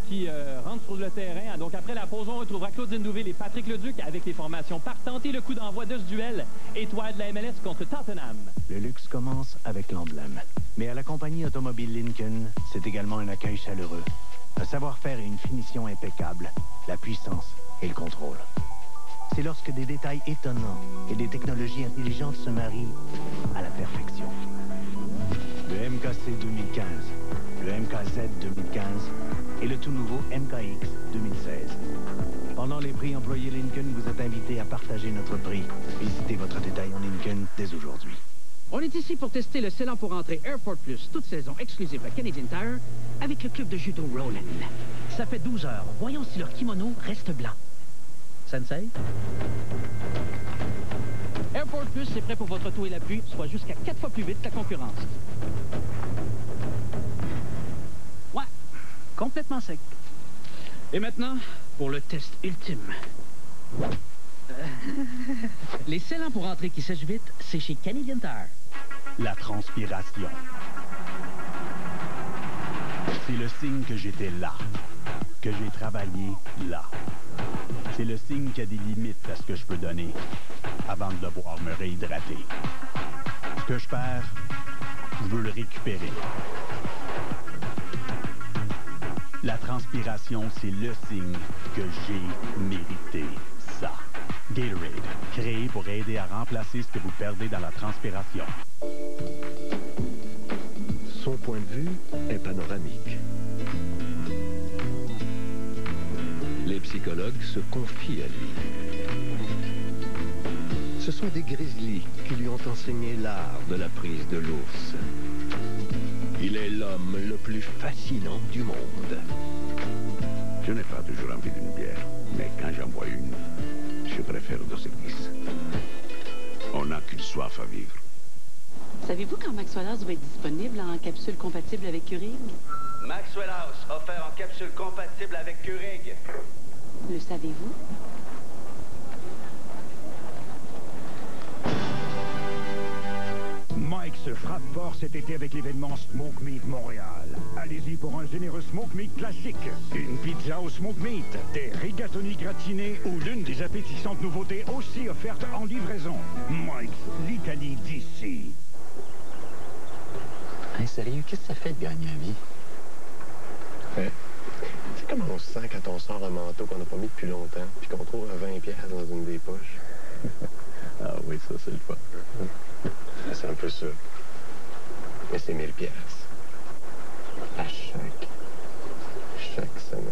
qui rentrent sur le terrain. Donc après la pause, on retrouvera Claudine Douville et Patrick Leduc avec les formations partantes et le coup d'envoi de ce duel étoile de la MLS contre Tottenham. Le luxe commence avec l'emblème. Mais à la compagnie automobile Lincoln, c'est également un accueil chaleureux, un savoir-faire et une finition impeccable, la puissance et le contrôle. C'est lorsque des détails étonnants et des technologies intelligentes se marient à la perfection. Le MKC 2015, le MKZ 2015 et le tout nouveau MKX 2016. Pendant les prix employés Lincoln, vous êtes invité à partager notre prix. Visitez votre détaillant Lincoln dès aujourd'hui. On est ici pour tester le scellant pour entrer Airport Plus, toute saison exclusive à Canadian Tire, avec le club de judo Roland. Ça fait 12 heures. Voyons si leur kimono reste blanc. Sensei? Airport Plus est prêt pour votre auto et l'appui, soit jusqu'à 4 fois plus vite que la concurrence. Ouais, complètement sec. Et maintenant, pour le test ultime. Les scellants pour entrer qui sèchent vite, c'est chez Canadian Tire. La transpiration. C'est le signe que j'étais là, que j'ai travaillé là. C'est le signe qu'il y a des limites à ce que je peux donner avant de devoir me réhydrater. Ce que je perds, je veux le récupérer. La transpiration, c'est le signe que j'ai mérité ça. Gatorade, créé pour aider à remplacer ce que vous perdez dans la transpiration. Son point de vue est panoramique. Les psychologues se confient à lui. Ce sont des grizzlies qui lui ont enseigné l'art de la prise de l'ours. Il est l'homme le plus fascinant du monde. Je n'ai pas toujours envie d'une bière, mais quand j'en bois une, je préfère Dos Equis. On n'a qu'une soif à vivre. Savez-vous quand Maxwell House va être disponible en capsule compatible avec Keurig? Maxwell House, offert en capsule compatible avec Keurig. Le savez-vous? Mike se frappe fort cet été avec l'événement Smoke Meat Montréal. Allez-y pour un généreux Smoke Meat classique. Une pizza au Smoke Meat, des rigatoni gratinés ou l'une des appétissantes nouveautés aussi offertes en livraison. Mike's, l'Italie d'ici. Hey, sérieux, qu'est-ce que ça fait de gagner à vie? Ouais. C'est comme on se sent quand on sort un manteau qu'on n'a pas mis depuis longtemps, puis qu'on trouve un 20$ dans une des poches. Ah oui, ça, c'est le fun. C'est un peu ça. Mais c'est 1000$ à chaque semaine.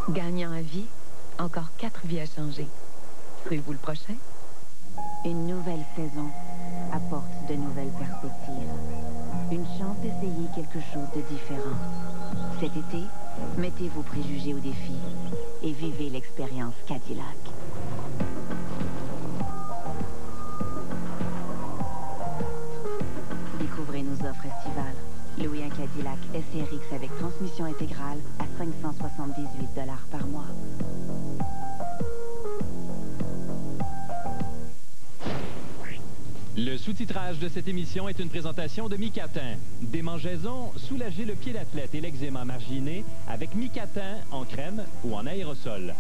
Gagnant à vie, encore 4 vies à changer. Trouvez-vous le prochain? Une nouvelle saison apporte de nouvelles perspectives. Une chance d'essayer quelque chose de différent. Cet été, mettez vos préjugés au défi et vivez l'expérience Cadillac. Découvrez nos offres estivales. Louez un Cadillac SRX avec transmission intégrale à 578$ par mois. Le sous-titrage de cette émission est une présentation de Micatin. Démangeaisons, soulagez le pied d'athlète et l'eczéma marginé avec Micatin en crème ou en aérosol.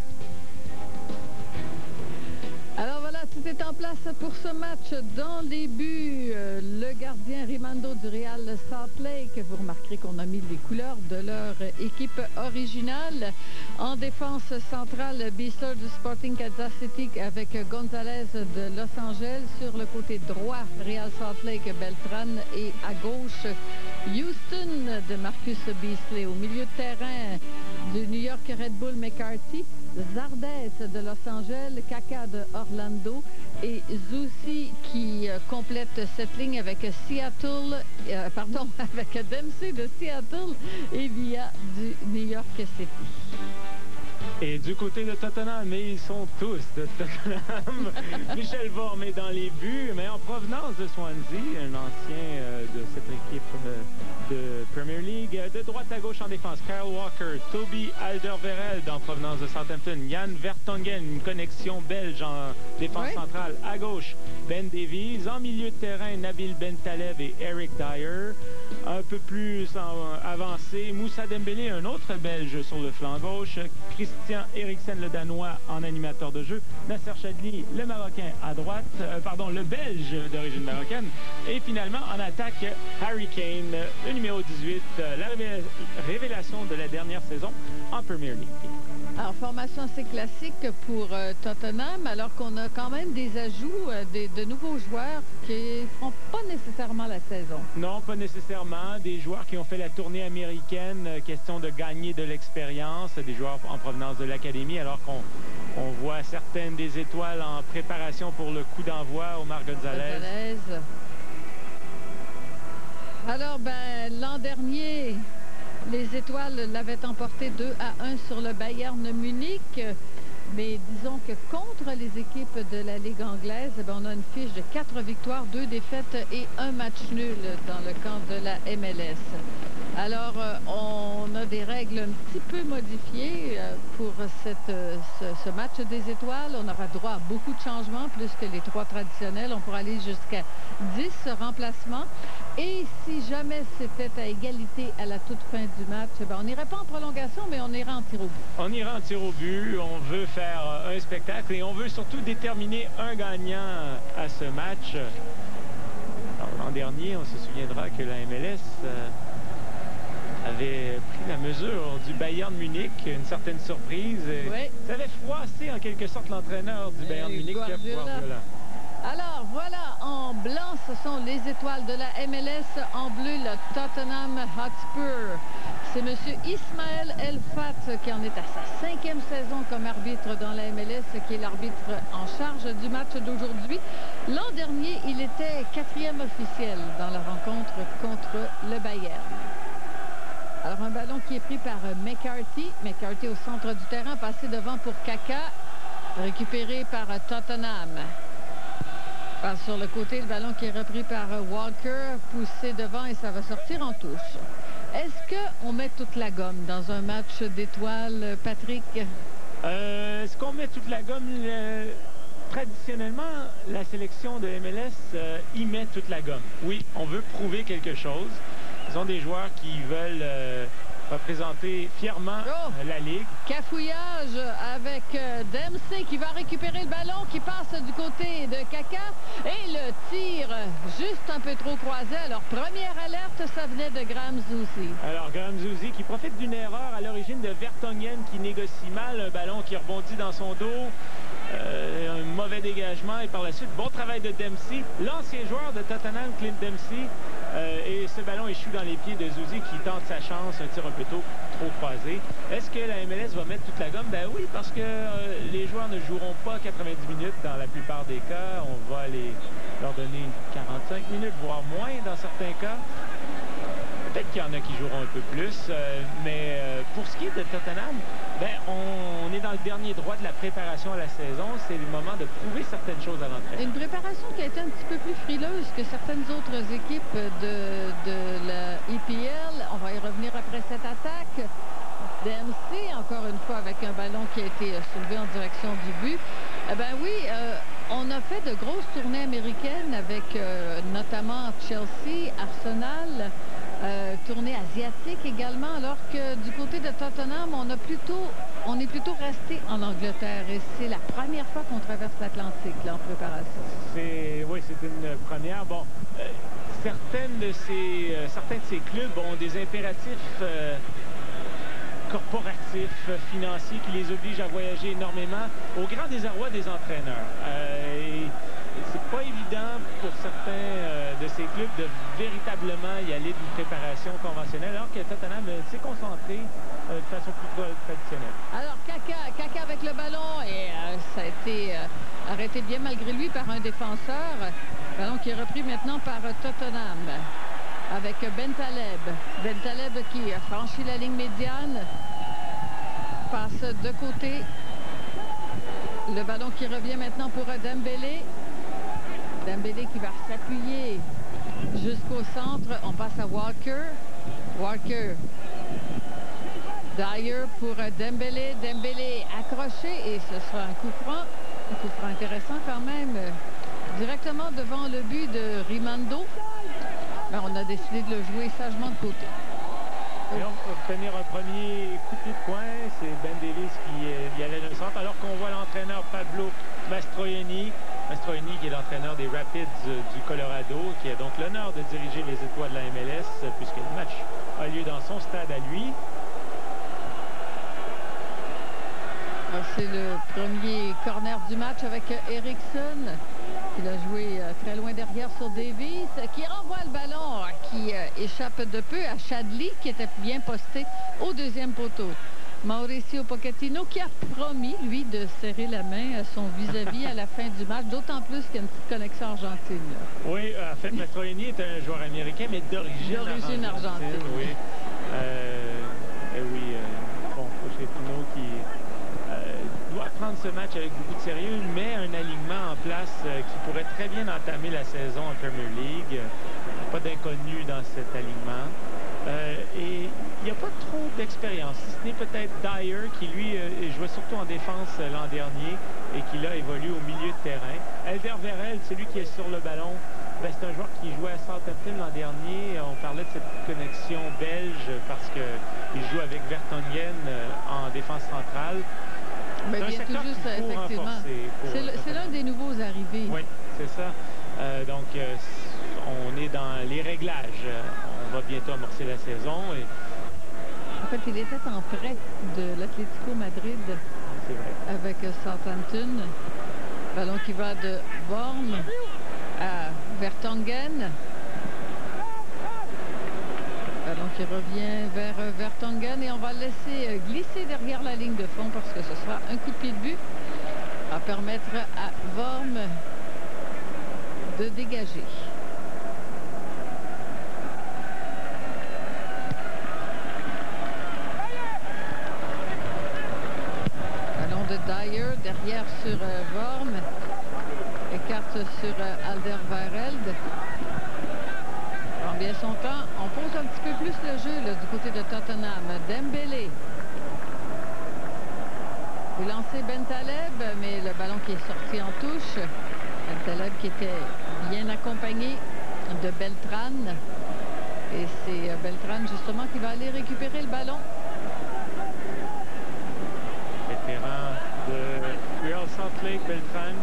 Alors voilà, tout est en place pour ce match. Dans les buts, le gardien Rimando du Real Salt Lake. Vous remarquerez qu'on a mis les couleurs de leur équipe originale. En défense centrale, Beasler du Sporting Kansas City avec Gonzalez de Los Angeles. Sur le côté droit, Real Salt Lake, Beltran. Et à gauche, Houston de Marcus Beasley. Au milieu de terrain du New York Red Bull, McCarthy. Zardes de Los Angeles, Kaka de Orlando et Zusi qui complète cette ligne avec Seattle, avec Dempsey de Seattle et Villa du New York City. Et du côté de Tottenham, mais ils sont tous de Tottenham. Michel Vorm est dans les buts, mais en provenance de Swansea, un ancien de cette équipe de Premier League. De droite à gauche en défense, Kyle Walker, Toby Alderweireld en provenance de Southampton, Jan Vertonghen, une connexion belge en défense centrale à gauche, Ben Davies. En milieu de terrain, Nabil Bentalev et Eric Dyer. un peu plus avancé. Moussa Dembélé, un autre Belge sur le flanc gauche. Christian Eriksen, le Danois, en animateur de jeu. Nasser Chadli, le Marocain à droite. Le Belge d'origine marocaine. Et finalement, en attaque, Harry Kane, le numéro 18, la révélation de la dernière saison en Premier League. Alors, formation assez classique pour Tottenham, alors qu'on a quand même des ajouts de nouveaux joueurs qui ne feront pas nécessairement la saison. Non, pas nécessairement. Des joueurs qui ont fait la tournée américaine, question de gagner de l'expérience, des joueurs en provenance de l'académie, alors qu'on voit certaines des étoiles en préparation pour le coup d'envoi. Omar Gonzalez. Alors, l'an dernier, les étoiles l'avaient emporté 2-1 sur le Bayern Munich. Mais disons que contre les équipes de la Ligue anglaise, on a une fiche de 4 victoires, 2 défaites et 1 match nul dans le camp de la MLS. Alors, on a des règles un petit peu modifiées pour ce match des étoiles. On aura droit à beaucoup de changements, plus que les 3 traditionnels. On pourra aller jusqu'à 10 remplacements. Et si jamais c'était à égalité à la toute fin du match, on n'irait pas en prolongation, mais on ira en tir au but. On ira en tir au but, on veut faire un spectacle et on veut surtout déterminer un gagnant à ce match. L'an dernier, on se souviendra que la MLS avait pris la mesure du Bayern Munich, une certaine surprise. Oui. Ça avait froissé en quelque sorte l'entraîneur du Bayern Munich, Guardiola. Alors voilà, en blanc, ce sont les étoiles de la MLS. En bleu, le Tottenham Hotspur. C'est M. Ismaël El-Fat qui en est à sa 5e saison comme arbitre dans la MLS, qui est l'arbitre en charge du match d'aujourd'hui. L'an dernier, il était 4e officiel dans la rencontre contre le Bayern. Alors un ballon qui est pris par McCarthy. McCarthy au centre du terrain, passé devant pour Kaka. Récupéré par Tottenham. Passe sur le côté, le ballon qui est repris par Walker, poussé devant et ça va sortir en touche. Est-ce qu'on met toute la gomme dans un match d'étoiles, Patrick? Est-ce qu'on met toute la gomme? Traditionnellement, la sélection de MLS y met toute la gomme. Oui, on veut prouver quelque chose. Ils ont des joueurs qui veulent représenter fièrement la Ligue. Cafouillage avec Dempsey qui va récupérer le ballon, qui passe du côté de Kaka. Et le tir juste un peu trop croisé. Alors, première alerte, ça venait de Graham Zusi. Alors, Graham Zusi qui profite d'une erreur à l'origine de Vertonghen qui négocie mal. Un ballon qui rebondit dans son dos. Un mauvais dégagement et par la suite, bon travail de Dempsey. L'ancien joueur de Tottenham, Clint Dempsey. Et ce ballon échoue dans les pieds de Zusi qui tente sa chance, un tir un peu trop croisé. Est-ce que la MLS va mettre toute la gomme? Ben oui, parce que les joueurs ne joueront pas 90 minutes dans la plupart des cas. On va leur donner 45 minutes, voire moins dans certains cas. Peut-être qu'il y en a qui joueront un peu plus, mais pour ce qui est de Tottenham, on est dans le dernier droit de la préparation à la saison. C'est le moment de prouver certaines choses à l'entraînement. Une préparation qui a été un petit peu plus frileuse que certaines autres équipes de la EPL. On va y revenir après cette attaque. Dempsey, encore une fois, avec un ballon qui a été soulevé en direction du but. On a fait de grosses tournées américaines avec notamment Chelsea, Arsenal, tournée asiatique également, alors que du côté de Tottenham, on est plutôt resté en Angleterre et c'est la première fois qu'on traverse l'Atlantique en préparation. Oui, c'est une première. Bon, certains de ces clubs ont des impératifs corporatifs, financiers qui les obligent à voyager énormément au grand désarroi des entraîneurs. C'est pas évident pour certains de ces clubs de véritablement y aller d'une préparation conventionnelle, alors que Tottenham s'est concentré de façon plus traditionnelle. Alors Kaka avec le ballon et ça a été arrêté bien malgré lui par un défenseur. Ballon qui est repris maintenant par Tottenham avec Bentaleb. Bentaleb qui a franchi la ligne médiane, passe de côté. Le ballon qui revient maintenant pour Dembélé. Dembélé qui va s'appuyer jusqu'au centre. On passe à Walker. Walker. Dyer pour Dembélé. Dembélé accroché et ce sera un coup franc. Un coup franc intéressant quand même. Directement devant le but de Rimando. Ben, on a décidé de le jouer sagement de côté. Et on va obtenir un premier coup de pied de coin. C'est Ben Davis qui y allait d'un centre, alors qu'on voit l'entraîneur Pablo Mastroianni. Mastroianni qui est l'entraîneur des Rapids du Colorado, qui a donc l'honneur de diriger les Étoiles de la MLS, puisque le match a lieu dans son stade à lui. C'est le premier corner du match avec Eriksson. Il a joué très loin derrière sur Davis, qui renvoie le ballon, qui échappe de peu à Chadli, qui était bien posté au deuxième poteau. Mauricio Pochettino, qui a promis, lui, de serrer la main à son vis-à-vis à la fin du match, d'autant plus qu'il y a une petite connexion argentine. Là. Oui, en fait, Mastroianni est un joueur américain, mais d'origine argentine. Oui. Bon, Pochettino qui doit prendre ce match avec beaucoup de sérieux, met un alignement en place qui pourrait très bien entamer la saison en Premier League. Pas d'inconnu dans cet alignement. Et il n'y a pas trop d'expérience, si ce n'est peut-être Dyer qui, lui, jouait surtout en défense l'an dernier et qui, là, évolue au milieu de terrain. Alderweireld, celui qui est sur le ballon, ben, c'est un joueur qui jouait à Southampton l'an dernier. On parlait de cette connexion belge parce qu'il joue avec Vertonghen en défense centrale. Mais bien tout juste, effectivement. C'est l'un des nouveaux arrivés. Oui, c'est ça. Donc, on est dans les réglages. On va bientôt amorcer la saison. Et... En fait, il était en prêt de l'Atlético Madrid avec Southampton. Ballon qui va de Worm à Vertonghen. Ballon qui revient vers Vertonghen et on va le laisser glisser derrière la ligne de fond parce que ce sera un coup de pied de but à permettre à Worm de dégager. Ballon de Dyer derrière sur Worm. Écarte sur Alderweireld. Prend bien son temps. On pose un petit peu plus le jeu là, du côté de Tottenham. Dembélé. Il lancé Bentaleb, mais le ballon qui est sorti en touche. Bentaleb qui était bien accompagné de Beltran. Et c'est Beltran justement qui va aller récupérer le ballon. Vétéran de Real Salt Lake, Beltran.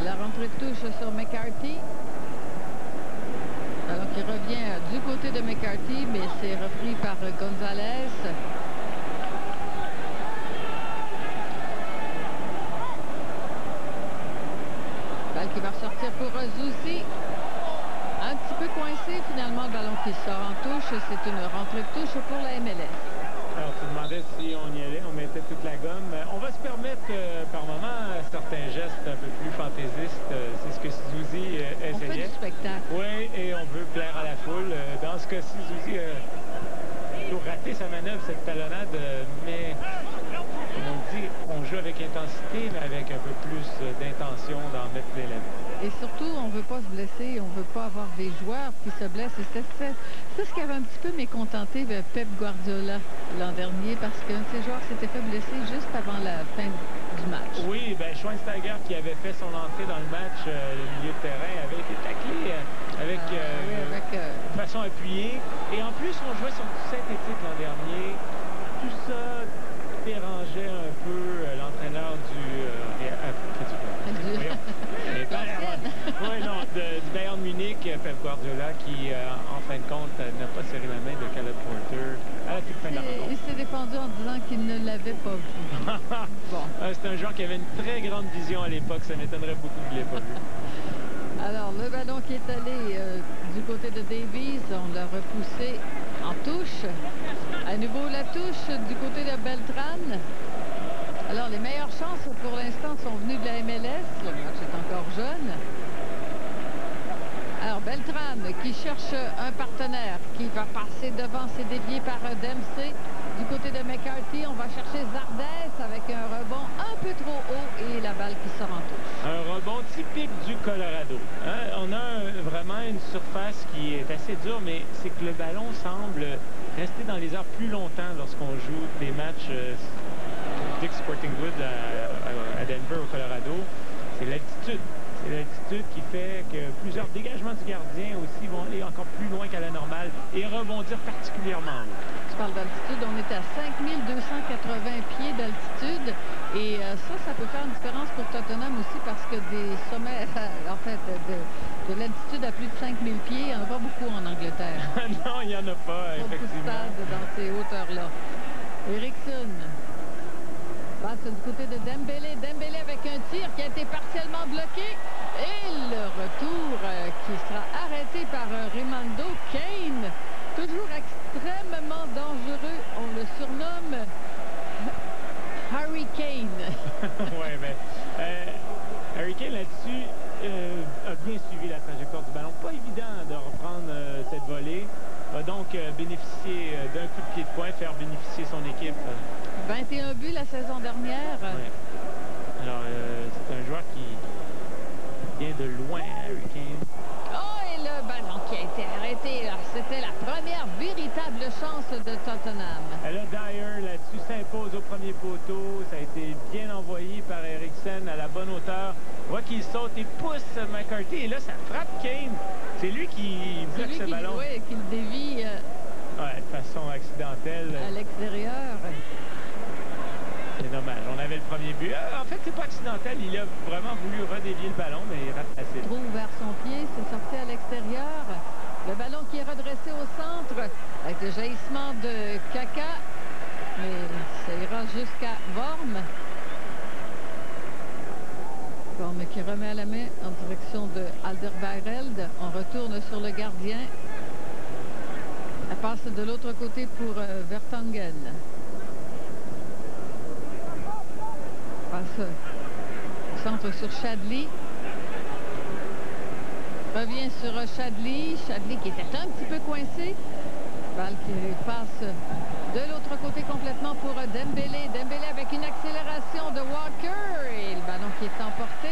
La rentrée de touche sur McCarthy. Alors qui revient du côté de McCarthy, mais c'est repris par Gonzalez. Balle qui va ressortir pour Zusi. Un petit peu coincé finalement, le ballon qui sort en touche. C'est une rentrée de touche pour la MLS. Alors, tu demandais si on y allait, on mettait toute la gomme. On va se permettre par moment certains gestes un peu plus fantaisistes. C'est ce que Zusi essayait. On fait du spectacle. Oui, et on veut plaire à la foule. Dans ce cas-ci, Zusi a plutôt raté sa manœuvre, cette talonnade. Mais, comme on dit, on joue avec intensité, mais avec un peu plus d'intention d'en mettre plein la vie. Et surtout, on ne veut pas se blesser, on ne veut pas avoir des joueurs qui se blessent. Et c'est ce qui avait un petit peu mécontenté Pep Guardiola l'an dernier, parce qu'un de ses joueurs s'était fait blesser juste avant la fin du match. Oui, ben Schweinsteiger qui avait fait son entrée dans le match, le milieu de terrain, avait été taclé de façon appuyée. Et en plus, on jouait sur du synthétique l'an dernier. Tout ça dérangeait un peu l'entraîneur du Bayern Munich, Pep Guardiola, qui en fin de compte n'a pas serré la main de Caleb Porter à la toute fin de la rencontre. Il s'est défendu en disant qu'il ne l'avait pas vu. Bon. C'est un joueur qui avait une très grande vision à l'époque, ça m'étonnerait beaucoup qu'il ne l'ait pas vu. Alors, le ballon qui est allé du côté de Davies, on l'a repoussé en touche. À nouveau, la touche du côté de Beltran. Alors, les meilleures chances pour l'instant sont venues de la MLS. Le match est encore jeune. Alors, Beltran qui cherche un partenaire qui va passer devant, c'est dévié par Dempsey. Du côté de McCarthy, on va chercher Zardes avec un rebond un peu trop haut et la balle qui sort en touche. Un rebond typique du Colorado. Hein? On a vraiment une surface qui est assez dure, mais c'est que le ballon semble rester dans les airs plus longtemps lorsqu'on joue des matchs Dick Sporting Goods à Denver, au Colorado. C'est l'altitude. C'est l'altitude qui fait que plusieurs dégagements du gardien aussi vont aller encore plus loin qu'à la normale et rebondir particulièrement haut. Tu parles d'altitude, on est à 5280 pieds d'altitude et ça peut faire une différence pour Tottenham aussi parce que des sommets, en fait, de l'altitude à plus de 5000 pieds, il n'y en a pas beaucoup en Angleterre. Non, il n'y en a pas, effectivement. Beaucoup de stades dans ces hauteurs-là. Eriksson passe du côté de Dembélé. Dembélé avec un tir qui a été partiellement bloqué. Et le retour qui sera arrêté par Rimando. Kane, toujours extrêmement dangereux. On le surnomme Harry Kane. Oui, mais Harry Kane là-dessus a bien suivi la trajectoire du ballon. Pas évident de reprendre cette volée. Va donc bénéficier d'un coup de pied de poing, faire bénéficier son équipe. 21 buts la saison dernière. Ouais. Alors, c'est un joueur qui vient de loin, Harry Kane. Oh, et le ballon qui a été arrêté. C'était la première véritable chance de Tottenham. Et là, Dyer, là-dessus, s'impose au premier poteau. Ça a été bien envoyé par Eriksson à la bonne hauteur. On voit qu'il saute et pousse McCarthy. Et là, ça frappe Kane. C'est lui qui bloque ce ballon. Oui, qui le dévie de façon accidentelle. À l'extérieur. C'est dommage. On avait le premier but. En fait, c'est pas accidentel. Il a vraiment voulu redévier le ballon, mais il rate assez. Trouve vers son pied, c'est sorti à l'extérieur. Le ballon qui est redressé au centre avec le jaillissement de Kaka. Mais ça ira jusqu'à Vorm. Vorm qui remet à la main en direction de Alderweireld. On retourne sur le gardien. Elle passe de l'autre côté pour Vertonghen. Passe au centre sur Chadli. Revient sur Chadli. Chadli qui était un petit peu coincé. Balle qui passe de l'autre côté complètement pour Dembélé. Dembélé avec une accélération de Walker. Et le ballon qui est emporté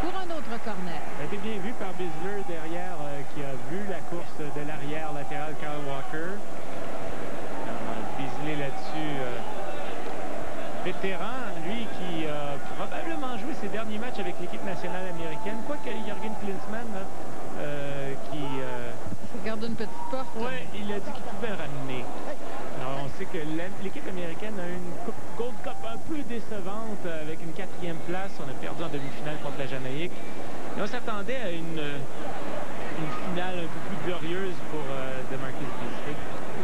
pour un autre corner. Ça a été bien vu par Bisler derrière qui a vu la course de l'arrière latéral Kyle Walker. Bisley là-dessus. Vétéran, lui, qui a probablement joué ses derniers matchs avec l'équipe nationale américaine. Quoique Jürgen Klinsmann, qui... Ça garde une petite porte. Oui, il a dit qu'il pouvait le ramener. Alors, on sait que l'équipe américaine a une Gold Cup un peu décevante avec une 4e place. On a perdu en demi-finale contre la Jamaïque. Et on s'attendait à une finale un peu plus glorieuse pour DeMarcus Beasley.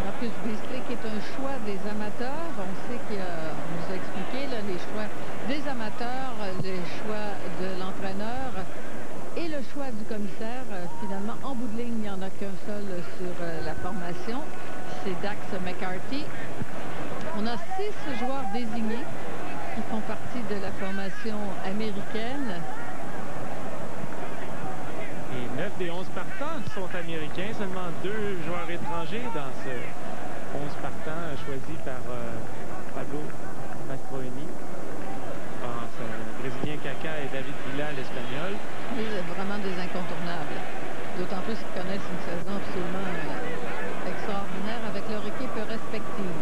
Marcus Beasley qui est un choix des amateurs. On sait qu'on nous a expliqué là, les choix des amateurs, les choix de l'entraîneur et le choix du commissaire. Finalement, en bout de ligne, il n'y en a qu'un seul sur la formation. C'est Dax McCarthy. On a 6 joueurs désignés qui font partie de la formation américaine. Et 9 des 11 partants sont américains. Seulement 2 joueurs étrangers dans ce 11 partants choisis par Pablo Mastroeni. Brésilien Kaka et David Villa, l'Espagnol. Vraiment des incontournables. D'autant plus qu'ils connaissent une saison absolument extraordinaire avec leur équipe respective.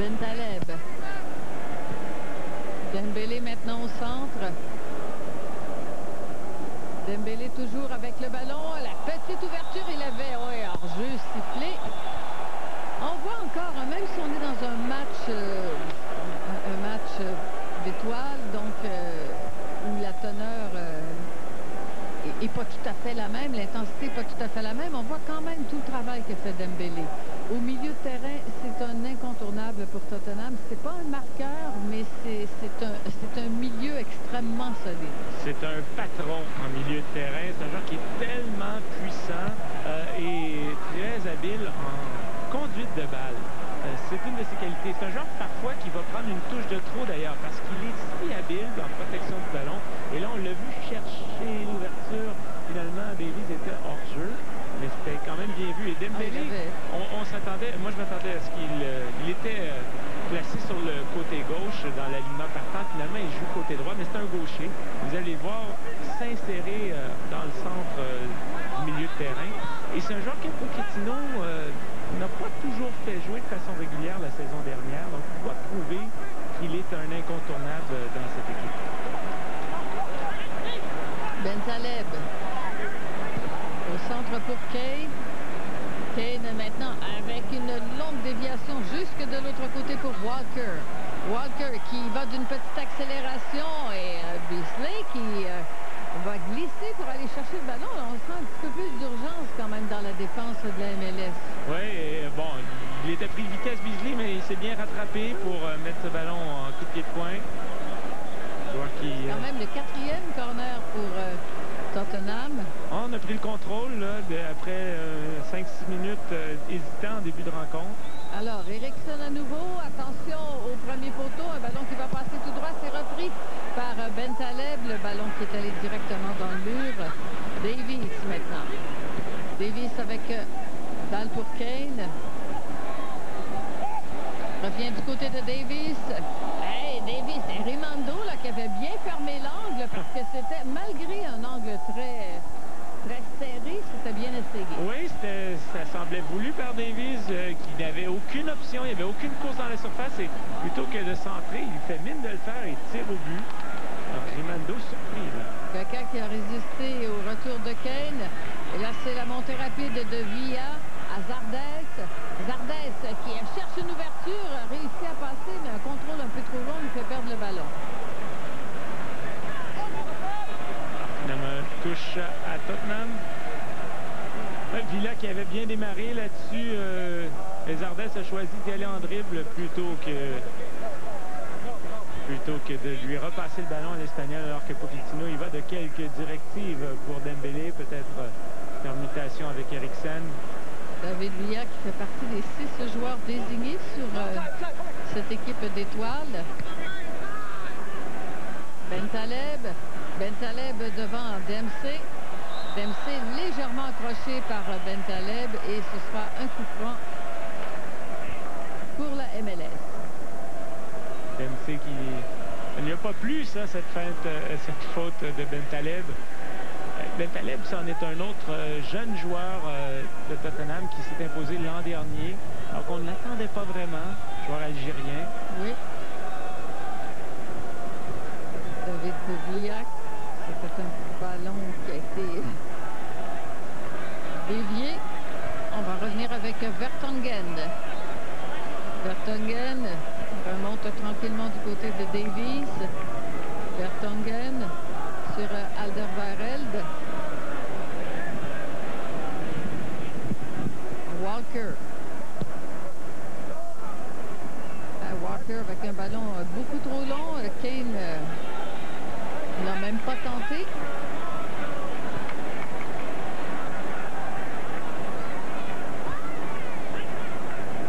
Bentaleb. Dembélé maintenant au centre. Dembélé toujours avec le ballon. La petite ouverture, il avait hors-jeu sifflé. On voit encore, même si on est dans un match d'étoiles, donc où la teneur est pas tout à fait la même, l'intensité n'est pas tout à fait la même, on voit quand même tout le travail que fait Dembélé. Au milieu de terrain, c'est un incontournable pour Tottenham. C'est pas un marqueur, mais c'est un milieu extrêmement solide. C'est un patron en milieu de terrain. C'est un joueur qui est tellement puissant et très habile en conduite de balle. C'est une de ses qualités. C'est un joueur parfois qui va prendre une touche de trop d'ailleurs parce qu'il est si habile en protection du ballon. Et là, on l'a vu chercher l'ouverture. Finalement, Davies était hors jeu. Mais c'était quand même bien vu. Et Dembélé, on s'attendait, moi je m'attendais à ce qu'il était placé sur le côté gauche dans l'alignement partant. Finalement, il joue côté droit, mais c'est un gaucher. Vous allez voir s'insérer dans le centre du milieu de terrain. Et c'est un joueur que Pochettino n'a pas toujours fait jouer de façon régulière la saison dernière. Donc, il doit prouver qu'il est un incontournable dans cette équipe. Bentaleb. Au centre pour Kane. Kane maintenant avec une longue déviation jusque de l'autre côté pour Walker. Walker qui va d'une petite accélération et Beasley qui va glisser pour aller chercher le ballon. Là, on sent un petit peu plus d'urgence quand même dans la défense de la MLS. Oui, bon, il était pris de vitesse Beasley, mais il s'est bien rattrapé pour mettre ce ballon en coup de pied de poing. Quand même le 4e corner pour Tottenham. On a pris le contrôle là, après 5-6 minutes hésitant en début de rencontre. Alors, Eriksson à nouveau. Attention au premier poteau. Un ballon qui va passer tout droit. C'est repris par Bentaleb. Le ballon qui est allé directement dans le mur. Davis maintenant. Davis avec dalle pour Kane. Revient du côté de Davis. Hey, Davis et Rimando là, qui avait bien fermé l'angle parce que c'était, malgré un angle très serré, c'était bien essayé. Oui, ça semblait voulu par Davis, qui n'avait aucune option, il n'y avait aucune course dans la surface et plutôt que de centrer, il fait mine de le faire et tire au but. Alors, Rimando surpris. Quelqu'un qui a résisté au retour de Kane. Et là, c'est la montée rapide de Villa à Zardes. Zardes qui cherche une ouverture, a réussi à passer, mais un contrôle un peu trop long lui fait perdre le ballon. Touche à Tottenham. Villa qui avait bien démarré là-dessus. Zardes a choisi d'y aller en dribble plutôt que de lui repasser le ballon à l'Espagnol, alors que Pochettino il va de quelques directives pour Dembélé, peut-être permutation avec Eriksson. David Villa qui fait partie des 6 joueurs désignés sur cette équipe d'étoiles. Bentaleb devant Dempsey. Dempsey légèrement accroché par Bentaleb et ce sera un coup franc pour la MLS. Dempsey qui... Il n'y a pas plus, ça, cette faute de Bentaleb. Bentaleb, c'en est un autre jeune joueur de Tottenham qui s'est imposé l'an dernier. Alors qu'on ne l'attendait pas vraiment, joueur algérien. Oui. David Villa, c'était un ballon qui a été dévié. On va revenir avec Vertonghen. Vertonghen remonte tranquillement du côté de Davis. Vertonghen sur Alderweireld. Walker. Walker avec un ballon beaucoup trop long. Kane n'a même pas tenté.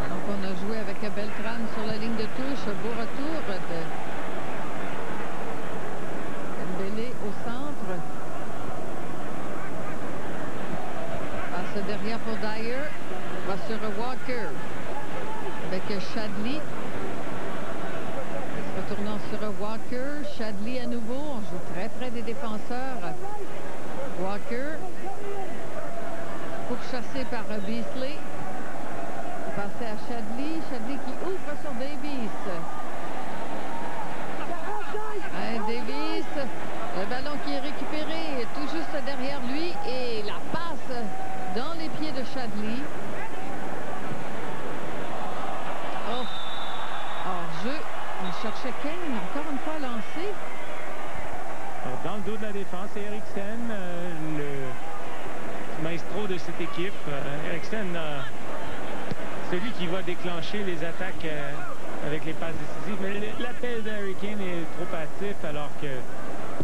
Donc on a joué avec Beltran sur la ligne de touche. Beau retour de Dembélé au centre. Passe derrière pour Dyer. Va sur Walker avec Chadli. Retournant sur Walker. Chadli à nouveau. On joue très près des défenseurs. Walker. Pourchassé par Beasley. Passé à Chadli. Chadli qui ouvre sur Davis. Davis. Le ballon qui est récupéré tout juste derrière lui. Et la passe dans les pieds de Chadli. Oh. Hors-jeu. Il cherchait Kane, encore une fois lancé. Alors, dans le dos de la défense, c'est Eriksson, le maestro de cette équipe. Eriksson, celui qui va déclencher les attaques avec les passes décisives. Mais l'appel d'Harry Kane est trop hâtif alors que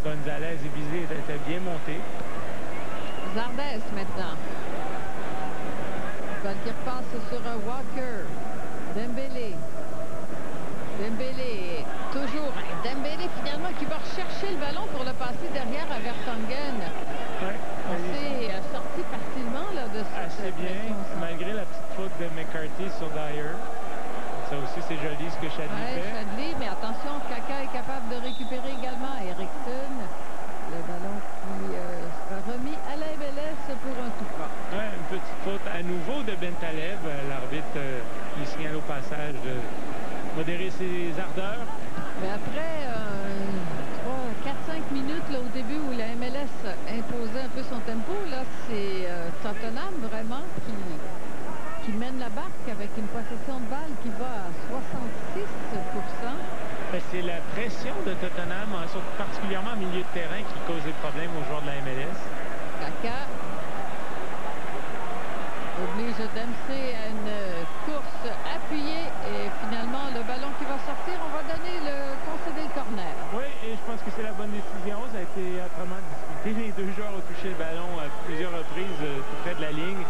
Gonzalez et Bizet étaient bien montés. Zardes maintenant. Balle qui repasse sur Walker. Dembélé. Dembélé, toujours Dembélé finalement qui va rechercher le ballon pour le passer derrière à Vertonghen. Ouais, on s'est sorti facilement là, de cette assez bien, malgré la petite faute de McCarthy sur Dyer. Ça aussi c'est joli ce que Chadli fait. Chadli, mais attention, Kaka est capable de récupérer également Eriksson. Le ballon qui sera remis à la MLS pour un coup franc. Ouais, une petite faute à nouveau de Bentaleb. L'arbitre lui signale au passage de modérer ses ardeurs. Mais après 4-5 minutes là, au début où la MLS imposait un peu son tempo, là, c'est Tottenham vraiment qui mène la barque avec une possession de balle qui va à 66%. C'est la pression de Tottenham, particulièrement au milieu de terrain, qui cause des problèmes aux joueurs de la MLS. Kaka oblige Dempsey à une course appuyée et finalement le ballon qui va sortir, on va concéder le corner. Oui, et je pense que c'est la bonne décision. Ça a été âprement discuté. Les deux joueurs ont touché le ballon à plusieurs reprises tout près de la ligne.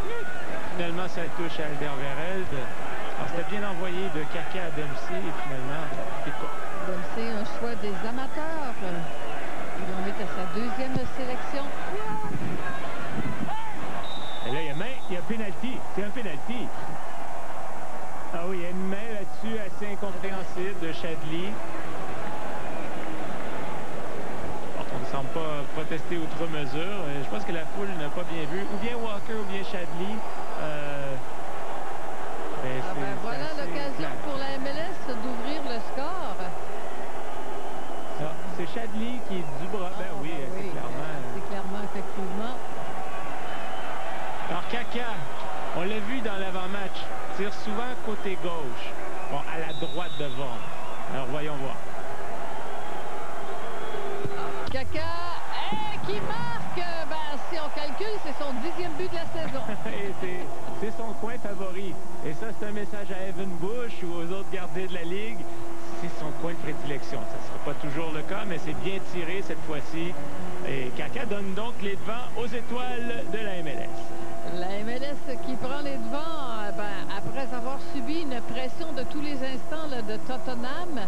Finalement, ça touche à Alderweireld. Alors, c'était bien envoyé de Kaka à Dempsey et finalement, c'est quoi? Dempsey, un choix des amateurs. Il en est à sa deuxième sélection. Et là, il y a penalty. C'est un penalty. Ah oui, il y a une main là-dessus assez incompréhensible de Chadli. Bon, on ne semble pas protester outre mesure. Je pense que la foule n'a pas bien vu. Ou bien Walker ou bien Chadli. Voilà l'occasion pour la MLS d'ouvrir le score. C'est Chadli qui est du bras. Oui, c'est clairement. C'est clairement, effectivement. Alors, Kaka, on l'a vu dans l'avant-match, tire souvent côté gauche. Bon, à la droite devant. Alors, voyons voir. Kaka, qui marque! Si on calcule, c'est son 10e but de la saison. C'est son coin favori. Et ça, c'est un message à Evan Bush ou aux autres gardiens de la Ligue. C'est son coin de prédilection. Ça ne sera pas toujours le cas, mais c'est bien tiré cette fois-ci. Et Kaka donne donc les devants aux étoiles de la MLS. La MLS qui prend les devants après avoir subi une pression de tous les instants là, de Tottenham.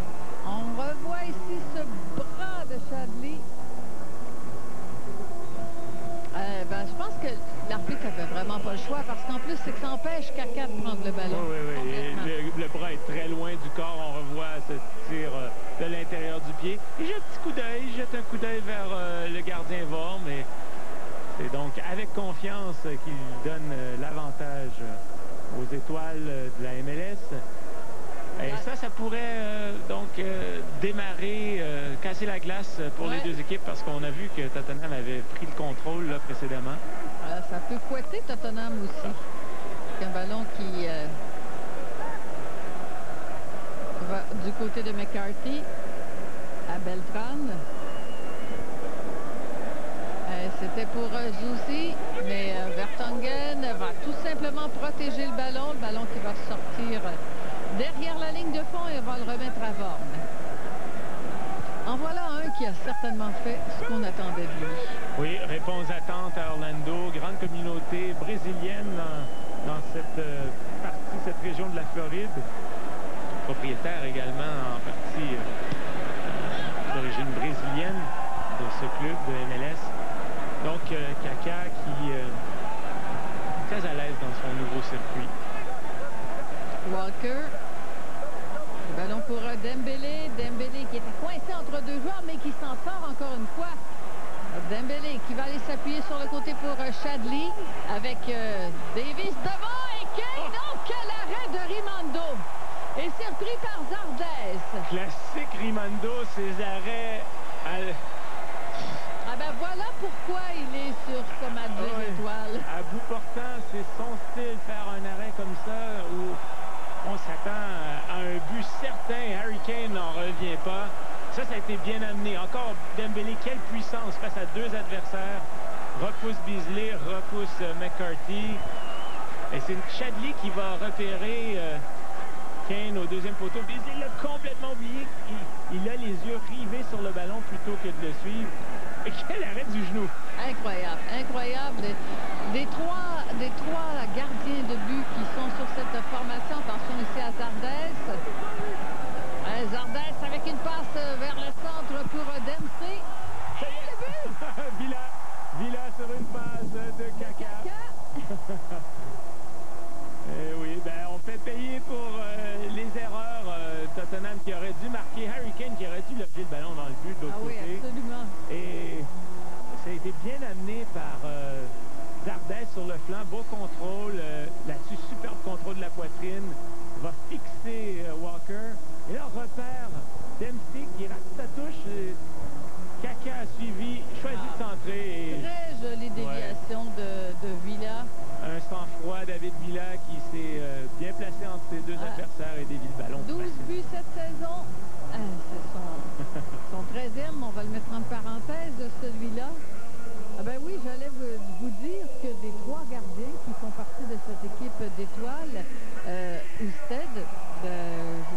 On revoit ici ce bras de Chadli. Je pense que l'arbitre n'avait vraiment pas le choix parce qu'en plus, c'est que ça empêche Kaka de prendre le ballon. Oui. Le bras est très loin du corps. On revoit ce tir de l'intérieur du pied. Il jette un coup d'œil vers le gardien Vorm. Et c'est donc avec confiance qu'il donne l'avantage aux étoiles de la MLS. Et ça pourrait démarrer, casser la glace pour les deux équipes parce qu'on a vu que Tottenham avait pris le contrôle là, précédemment. Ça peut fouetter Tottenham aussi. C'est un ballon qui va du côté de McCarthy à Beltran. C'était pour Zusi, mais Vertonghen va tout simplement protéger le ballon qui va sortir derrière la ligne de fond et va le remettre à Vorm. En voilà un qui a certainement fait ce qu'on attendait de lui. Oui, réponse attente à Orlando, grande communauté brésilienne dans cette partie, cette région de la Floride. Propriétaire également en partie d'origine brésilienne de ce club de MLS. Donc, Kaka qui est très à l'aise dans son nouveau circuit. Walker. Le ballon pour Dembélé. Dembélé qui était coincé entre deux joueurs, mais qui s'en sort encore une fois. Dembélé qui va aller s'appuyer sur le côté pour Chadli avec Davis devant et Kane. Oh, quel arrêt de Rimando. Et surpris par Zardes. Classique Rimando, ses arrêts voilà pourquoi il est sur ce match des étoiles. À bout portant, c'est son style faire un arrêt comme ça où on s'attend à un but certain. Harry Kane n'en revient pas. Ça a été bien amené. Encore Dembélé, quelle puissance face à deux adversaires. Repousse Beasley, repousse McCarthy. Et c'est Chadli qui va repérer Kane au deuxième poteau. Beasley l'a complètement oublié. Il a les yeux rivés sur le ballon plutôt que de le suivre. Et quel arrêt du genou! Incroyable, incroyable. Des trois gardiens de but qui sont sur cette formation. Attention ici à Zardes. Zardes avec une passe vers le centre pour Dempsey. Et le but! Villa sur une passe de Kaka. Et oui, on fait payer pour les erreurs. Tottenham qui aurait dû marquer, Harry Kane qui aurait dû lever le ballon dans le but de l'autre côté. Oui, absolument. Et ça a été bien amené par Zardes sur le flanc. Beau contrôle. Là-dessus, superbe contrôle de la poitrine. Va fixer Walker. Et là, on repère Dempsey qui rate sa touche. Kaka a suivi. David Villa qui s'est bien placé entre ses deux adversaires et dévie le ballon. 12 buts cette saison. C'est son 13e, on va le mettre en parenthèse, celui-là. Ah ben oui, j'allais vous dire que des 3 gardiens qui font partie de cette équipe d'étoiles,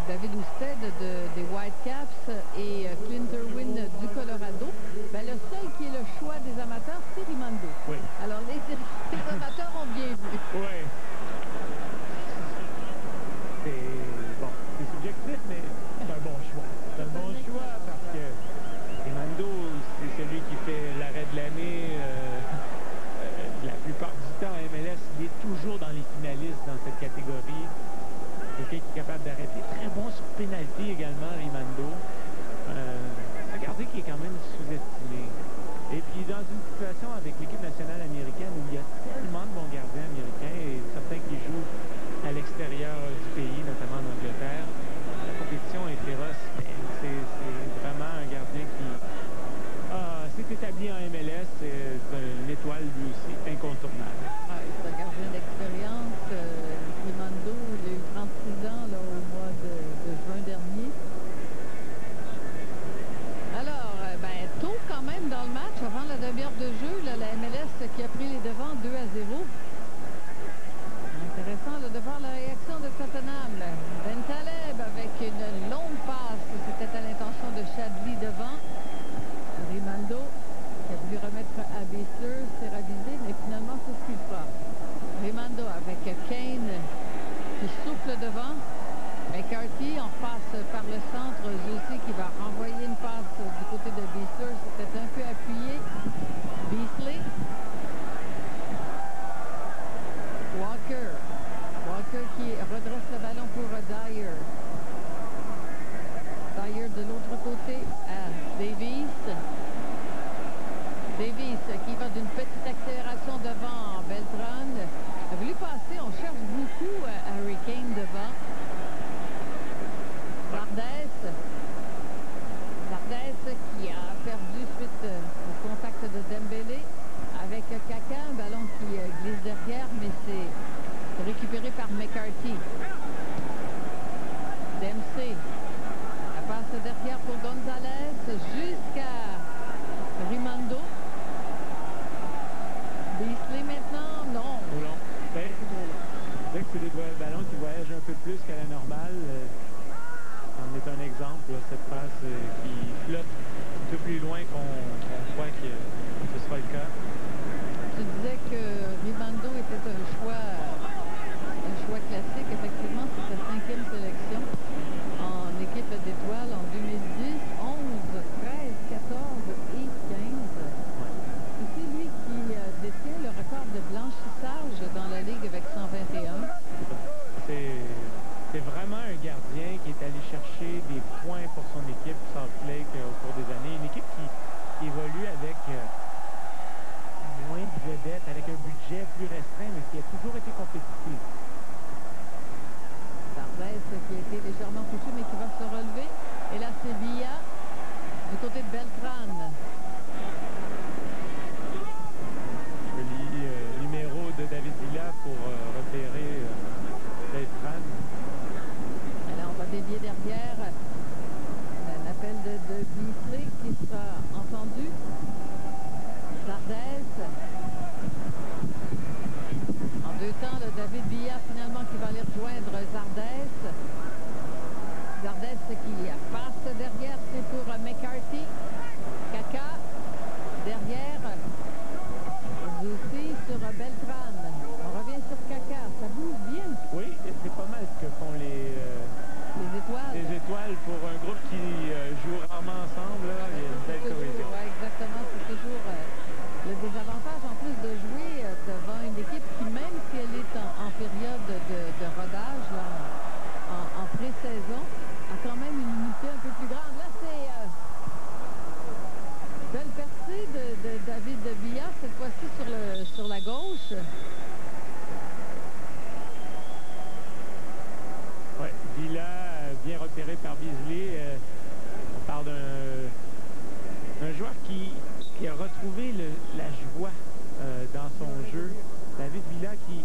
David Ousted des Whitecaps et Clint Irwin du Colorado, ben le seul qui est le choix des amateurs, c'est Rimando. Oui. Alors les amateurs ont bien vu. Oui. C'est subjectif, mais c'est un bon choix. C'est un bon choix parce que Rimando, c'est celui qui fait l'arrêt de l'année. La plupart du temps à MLS, il est toujours dans les finalistes dans cette catégorie. Quelqu'un qui est capable d'arrêter. Très bon sur pénalty également, Rimando. Un gardien qui est quand même sous-estimé. Et puis dans une situation avec l'équipe nationale américaine où il y a tellement de bons gardiens américains et certains qui jouent à l'extérieur du pays, notamment en Angleterre, la compétition est féroce. C'est vraiment un gardien qui s'est établi en MLS. C'est une étoile lui aussi incontournable. C'est un gardien d'expérience. Rimando, il a eu 36 ans là, au mois de juin dernier. Alors, tôt quand même dans le match, avant la demi-heure de jeu, là, la MLS qui a pris les devants 2-0. Intéressant là, de voir la réaction de Tottenham. Bentaleb avec une longue passe. C'était à l'intention de Chadli devant. Rimando qui a voulu remettre à Beisler, s'est ravisé, mais finalement c'est ce qu'il fera. Rimando avec Kane qui souffle devant. McCarthy en passe par le centre. Zusi qui va renvoyer une passe du côté de Beisler. C'était un peu appuyé. Beasley. Walker qui redresse le ballon pour Dyer. Dyer de l'autre côté à Davies. Davies qui va d'une petite accélération devant Beltran. A voulu passer, on cherche beaucoup Harry Kane devant. Zardes qui a perdu suite au contact de Dembélé. Avec Kaka, un ballon qui glisse derrière, mais c'est récupéré par McCarthy. Dempsey. La passe derrière pour Gonzalez jusqu'à Rimando. Beasley maintenant, non. C'est vrai que c'est des ballons qui voyagent un peu plus qu'à la normale. En est un exemple, là, cette passe qui flotte un peu plus loin qu'on croit que ce sera le cas. Tu disais que Rimando était un choix classique. Effectivement, c'est sa 5e sélection en équipe d'étoiles en 2010, 11, 13, 14 et 15. C'est lui qui détient le record de blanchissage dans la Ligue avec 121. C'est vraiment un gardien qui est allé chercher des points pour son équipe Salt Lake au cours des années. Une équipe qui évolue avec moins de vedettes, avec un budget plus restreint, mais qui a toujours été compétitive. Zardes qui a été légèrement touché, mais qui va se relever. Et là, c'est Villa du côté de Beltran. Joli numéro de David Villa pour repérer Beltran. Alors, on va dévier derrière. L'appel de Beasley qui sera entendu. Zardes. En deux temps, le David Villa finalement qui va aller rejoindre Zardes. Zardes qui passe derrière, c'est pour McCarthy. Kaka. Derrière. Zusi sur Beltran. On revient sur Kaka. Ça bouge bien. Oui, c'est pas mal ce que font les étoiles. Les étoiles pour un groupe qui joue rarement ensemble. Là, il y a une belle cohésion. Oui, exactement. C'est toujours le désavantage en plus de jouer devant une équipe qui, même si elle est en période de rodage, là, en pré-saison, a quand même une unité un peu plus grande. Là, c'est belle percée de David Villa, cette fois-ci sur la gauche. Oui, Villa, bien repéré par Beasley. On parle d'un joueur qui a retrouvé la joie dans son jeu. David Villa qui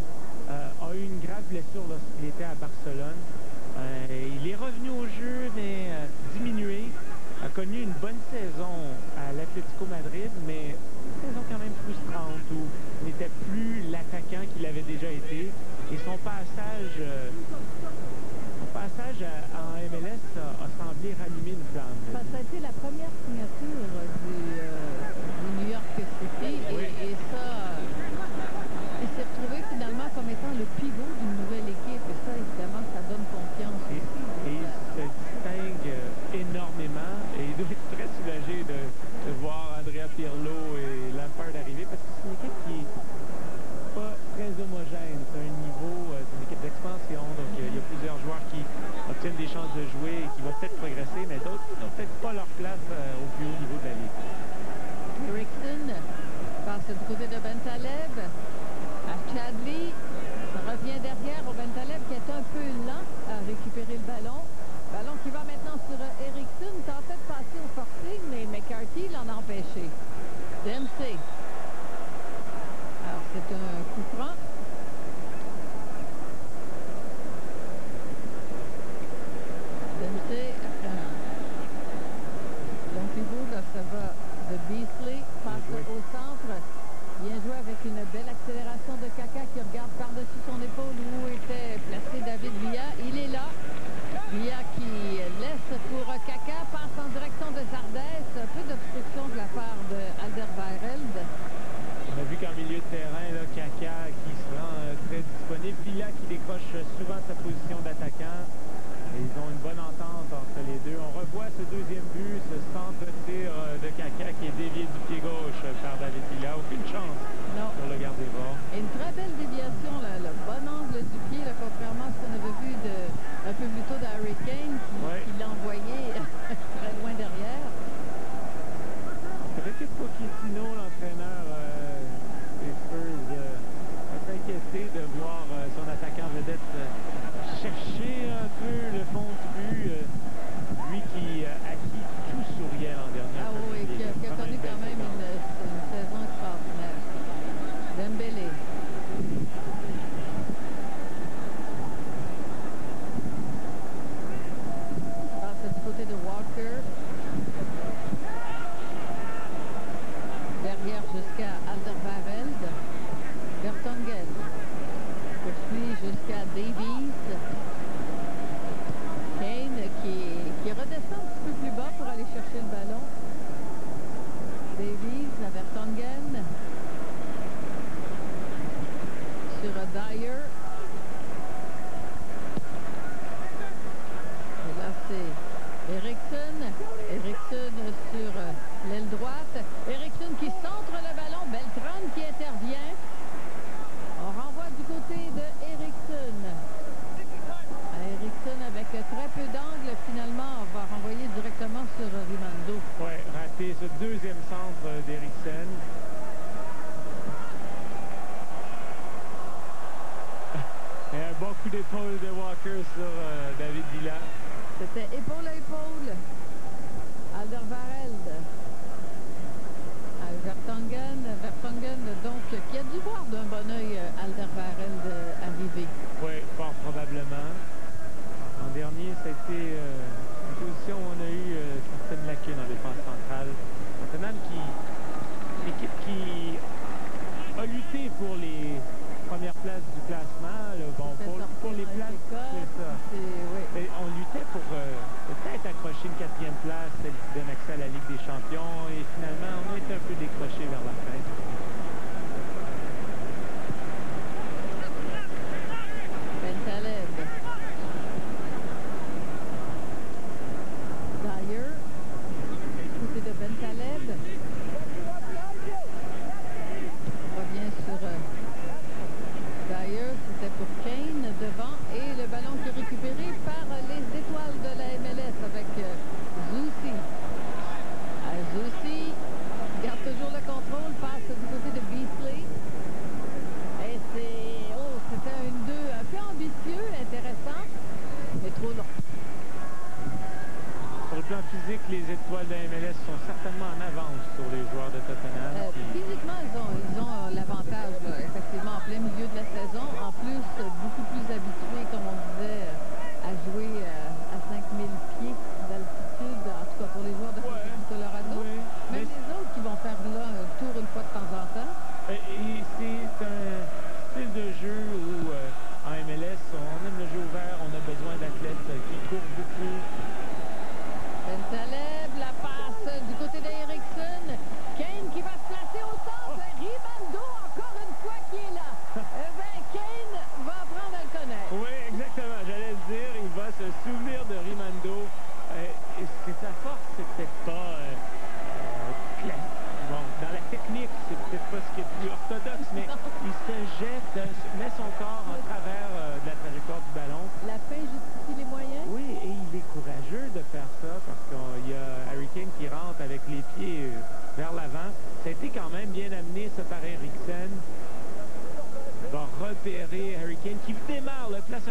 a eu une grave blessure lorsqu'il était à Barcelone. Il est revenu au jeu, mais diminué. A connu une bonne saison à l'Atlético Madrid, mais une saison quand même frustrante où il n'était plus l'attaquant qu'il avait déjà été. Et son passage en MLS a semblé rallumer une flamme. Ça a été la première signature du New York City. Oui. Et ça, il s'est retrouvé finalement comme étant le pivot d'une nouvelle équipe. Et ça, évidemment, ça donne confiance aussi. Et il se distingue énormément. Et il doit être très soulagé de voir Andrea Pirlo et Lampard arriver parce que c'est une équipe qui n'est pas très homogène. C'est un niveau, c'est une équipe d'expansion. Donc il y a plusieurs joueurs qui obtiennent des chances de jouer et qui vont peut-être progresser, mais d'autres n'ont peut-être pas leur place au plus haut niveau de la Ligue. Eriksson passe du côté de Bentaleb à Chadli. Ça revient derrière au Bentaleb qui est un peu lent à récupérer le ballon. Ballon qui va maintenant sur Eriksson. Tentait de passer au forcing, mais McCarthy l'en a empêché. Dempsey. Alors, c'est un coup franc. Dempsey. Donc, pivot, là, ça va de Beasley. Passe au centre. Bien joué avec une belle accélération de Kaka qui regarde par-dessus son épaule où était placé David Villa. Il est là. Villa qui laisse pour Kaka, passe en direction de Zardes. Un peu d'obstruction de la part de Alderweireld. On a vu qu'en milieu de terrain, là, Kaka qui se rend très disponible. Villa qui décroche souvent sa position d'attaquant. Ils ont une bonne entente entre les deux. On revoit ce deuxième but, ce centre de tir de Kaka qui est dévié du pied gauche par David Villa. Aucune chance pour le garder bord. Et une très belle déviation, là, le bon angle du pied, là, contrairement à ce qu'on avait vu un peu plus tôt d'Harry Kane qui l'a envoyé très loin derrière. Peut-être que Pochettino, l'entraîneur des Spurs, va s'inquiéter de voir son attaquant vedette chercher un peu le fond du but. Lui qui à qui tout souriait l'an dernier. Ah oui, qui a connu quand même une saison extraordinaire. Dembélé. Passe du côté de Walker. Derrière jusqu'à Alderweireld. Vertonghen. Poursuit jusqu'à Davies. Kane qui redescend un petit peu plus bas pour aller chercher le ballon. Davies à Vertonghen. Sur Dyer. Et là, c'est Eriksson. Eriksson sur l'aile droite. Eriksson qui centre le ballon. Beltran qui intervient. On renvoie du côté de Eriksson. Eriksson avec très peu d'angle. Finalement, on va renvoyer directement sur Rimando. Oui, raté ce deuxième centre d'Eriksson. Et un bon coup d'épaule de Walker sur David Villa. C'était épaule à épaule. Alderweireld. Vertonghen. Vertonghen, donc, qui a dû voir d'un bon oeil Alderweireld arriver. Oui, fort probablement. En dernier, ça a été une position où on a eu certaines lacunes en défense centrale. Tottenham l'équipe qui a lutté pour les premières places du classement. Là, bon, pour les places, c'est ça. Oui. On luttait pour peut-être accrocher une 4e place, celle qui donne accès à la Ligue des Champions. Et finalement, on a été un peu décroché vers la fin. Bentaleb. Dyer. Côté de Bentaleb. On revient sur Dyer. C'était pour Kane devant. Et le ballon qui est récupéré par les étoiles de la MLS avec Zusi. Zusi garde toujours le contrôle. Passe du côté de Beasley. Et c'était un 2 un peu ambitieux, intéressant, mais trop long. Pour plan physique, les étoiles de MLS sont certainement en avance sur les joueurs de Tottenham. Physiquement, ils ont l'avantage, effectivement, en plein milieu de la saison. En plus, beaucoup plus habitués, comme on disait, à jouer à 5000 pieds d'altitude, en tout cas pour les joueurs de Colorado. Oui, même les autres qui vont faire là un tour une fois de temps en temps. Et c'est un style de jeu où, en MLS, on aime le jeu ouvert, on a besoin d'athlètes qui courent beaucoup. Ben Taleb, la passe du côté d'Eriksson. Kane qui va se placer au centre. Rimando, encore une fois, qui est là. Kane va apprendre à le connaître. Oui, exactement. J'allais le dire, il va se souvenir de Rimando. Sa force, c'est peut-être pas classique. Bon, dans la technique, c'est peut-être pas ce qui est plus orthodoxe, mais il se jette, met son corps en travers de la trajectoire du ballon. La fin justifie les moyens? Oui, et il est courageux de faire ça parce qu'il y a Harry Kane qui rentre avec les pieds vers l'avant. Ça a été quand même bien amené, ça, par Eriksson. Il va repérer Harry Kane qui démarre, place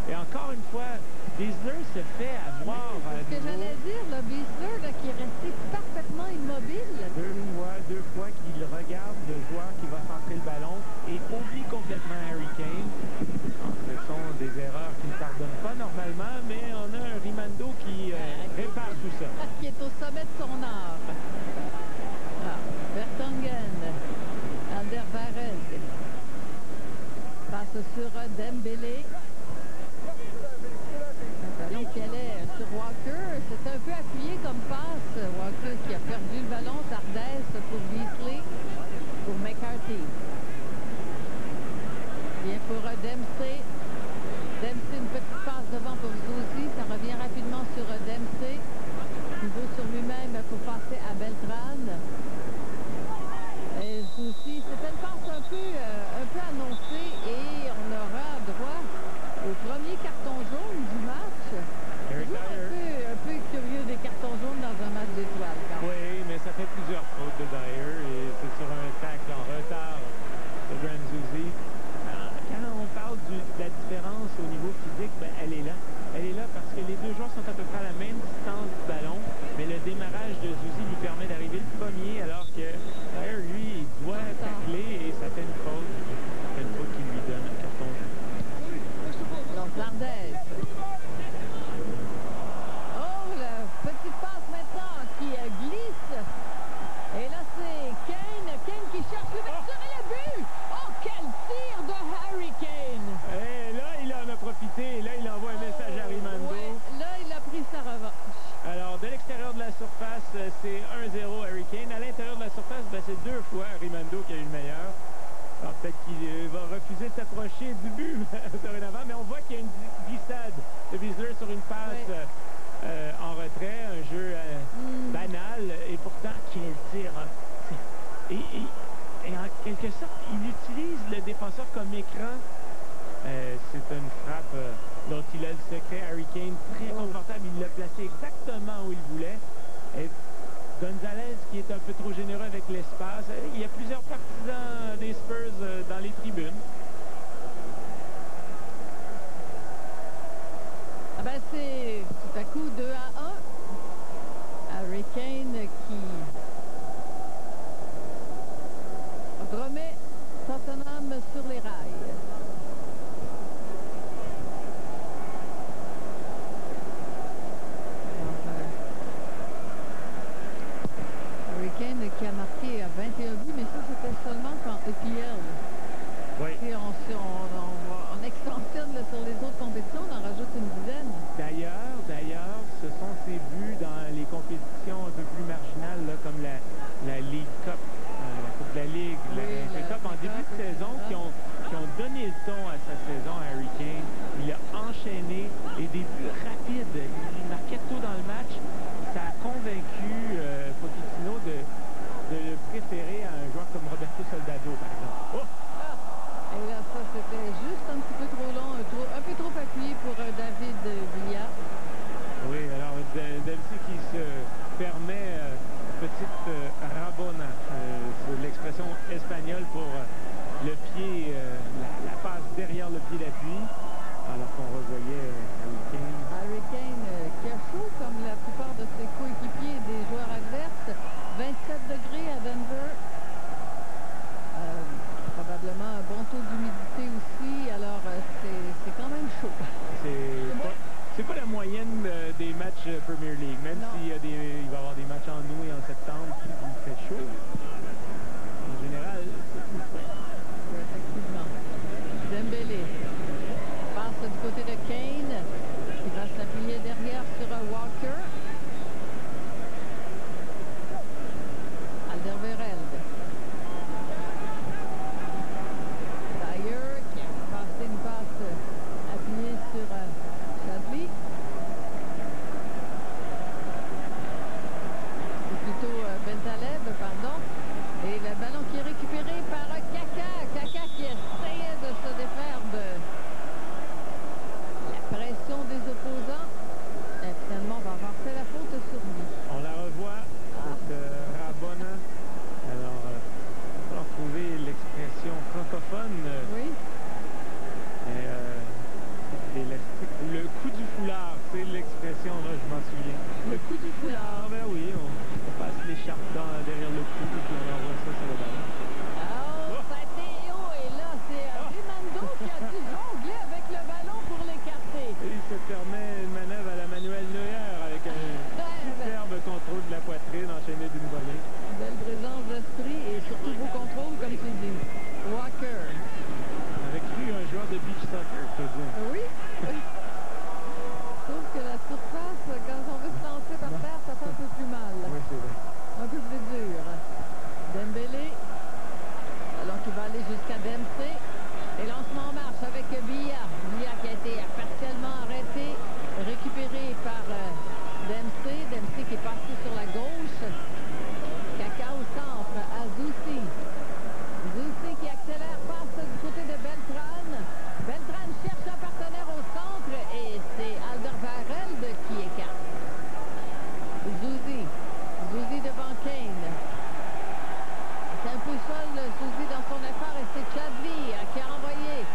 et encore une fois, Beasler se fait avoir. C'est ce que j'allais dire, le Beasler qui est resté parfaitement immobile. Deux fois qu'il regarde le joueur qui va centrer le ballon et oublie complètement Harry Kane. Alors, ce sont des erreurs qui ne pardonnent pas normalement, mais on a un Rimando qui répare tout ça. Qui est au sommet de son art. Vertonghen, Alderweireld passe sur Dembélé. Un ballon qui allait sur Walker. C'est un peu appuyé comme passe. Walker qui a perdu le ballon. Tardès pour Beasley. Pour McCarthy. Bien pour Dempsey. Dempsey, une petite passe devant pour Zuzi. Ça revient rapidement sur Dempsey. Nouveau sur lui-même pour passer à Beltrán. Et Zuzi, c'était une passe un peu annoncée et on aura droit au premier carton jaune du match. Un peu curieux des cartons jaunes dans un match d'étoiles. Oui, mais ça fait plusieurs fautes de Dyer et c'est sur un tacle en retard de Graham Zuzi. Quand on parle de la différence au niveau physique, ben, elle est là. Elle est là parce que les deux joueurs sont à peu près à la même distance du ballon, mais le démarrage de Zuzi lui permet d'arriver le premier alors que Dyer, lui, il doit tacler et ça fait une faute. Ça fait une faute qui lui donne un carton jaune. Donc Lardès. Oh, la petite passe maintenant qui glisse. Et là, c'est Kane. Kane qui cherche l'ouverture et le but. Oh, quel tir de Harry Kane. Et là, il en a profité. Et là, il envoie un message à Rimando. Ouais, là, il a pris sa revanche. Alors, de l'extérieur de la surface, c'est 1-0 Harry Kane. À l'intérieur de la surface, ben, c'est deux fois Rimando qui a eu le meilleur. Alors, peut-être qu'il va refuser de s'approcher du but dorénavant, mais on voit qu'il y a une glissade de Beasler sur une passe en retrait, un jeu banal, et pourtant, quel tir! Et en quelque sorte, il utilise le défenseur comme écran. C'est une frappe dont il a le secret. Harry Kane, très confortable, il l'a placé exactement où il voulait. Et Gonzalez qui est un peu trop généreux avec l'espace. Il y a plusieurs partisans des Spurs dans les tribunes. Ah ben c'est tout à coup 2-1. Harry Kane qui remet Tottenham sur les rails. Kane qui a marqué à 21 buts, mais ça c'était seulement quand EPL. Oui. Si on extensionne sur les autres compétitions, on en rajoute une dizaine. D'ailleurs, ce sont ces buts dans les compétitions un peu plus marginales, là, comme la League Cup, la Coupe de la Ligue, la FA Cup en début de saison, qui ont donné le ton à sa saison à Harry Kane. Il a enchaîné et des buts rapides. Il marquait tôt dans le match. Ça a convaincu Pochettino de le préférer à un joueur comme Roberto Soldado, par exemple. Oh! Et là, ça, c'était juste un petit peu trop long, un peu trop appuyé pour David Villa. Oui, alors Dempsey qui se permet petite rabona, c'est l'expression espagnole pour le pied, la passe derrière le pied d'appui. Alors qu'on revoyait Harry Kane. Harry Kane qui a chaud comme la plupart de ses coéquipiers et des joueurs adverses. 27 degrés à Denver. Probablement un bon taux d'humidité aussi. Alors, c'est quand même chaud. C'est pas la moyenne des matchs Premier League. Même s'il va y avoir des matchs en août et en septembre, il fait chaud. En général, c'est plus frais. Oui, effectivement. Dembélé passe du côté de Kane. Il va s'appuyer derrière sur Walker. Alderweireld. Dyer qui a passé une passe appuyée sur Chadli. C'est plutôt Bentaleb, pardon. Et le ballon qui est récupéré par Kaka. Kaka qui essayait de se défaire de la pression des opposants. Et finalement, on va avoir fait la faute sur lui. On la revoit, Rabona. Alors, il va trouver l'expression francophone. Oui. Le coup du foulard, c'est l'expression, là, je m'en souviens. Le coup du foulard, ben oui, on passe l'écharpe derrière le cou et puis on envoie ça sur le ballon. Oh, ça a été haut et là, c'est Rimando qui a dû jongler avec le ballon pour l'écarter. Et il se permet une manœuvre à la Manuel Neuer avec un superbe contrôle de la poitrine enchaîné d'une volée. Belle présence d'esprit et surtout beau contrôle, comme tu dis. Walker. Avec lui, un joueur de beach soccer, je peux dire. Oui. Sauf que la surface, quand on veut se lancer par terre, ça fait un peu plus mal. Oui, c'est vrai. Un peu plus dur. Dembélé. Alors qu'il va aller jusqu'à Dempsey. Et lancement en marche avec Villa. Villa qui a été partiellement arrêté. Récupéré par Dempsey. Dempsey qui est passé sur la gauche. Kaka au centre. Azusi. Azusi qui accélère, passe du côté de Beltran. Beltran cherche un partenaire au centre et c'est Alderweireld qui écarte. Zuzi. Zuzi devant Kane. C'est un peu seul Zuzi dans son effort et c'est Chadli qui a renvoyé.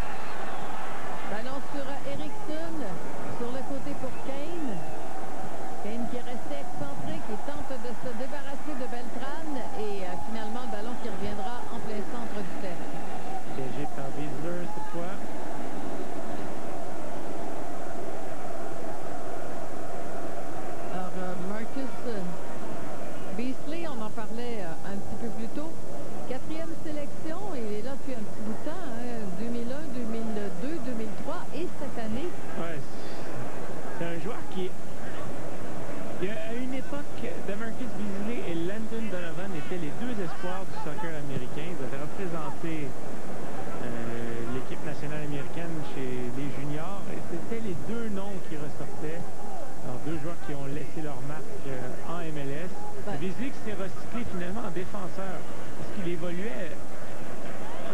Ballon sur Eriksson. Sur le côté pour Kane. Kane qui est resté excentré, qui tente de se débarrasser de Beltran et finalement le ballon qui reviendra en plein centre du terrain. Piégé par Wiesler cette fois. Alors, Marcus Beasley, on en parlait un petit peu plus tôt. 4e sélection, il est là depuis un petit bout de temps, hein, 2001, 2002, 2003 et cette année. Ouais, c'est un joueur qui est... À une époque, Demarcus Beasley et Landon Donovan étaient les deux espoirs du soccer américain. Ils avaient représenté l'équipe nationale américaine chez les juniors. Et c'était les deux noms qui ressortaient. Alors, deux joueurs qui ont laissé leur marque en MLS. Ouais. Beasley qui s'est recyclé finalement en défenseur. Parce qu'il évoluait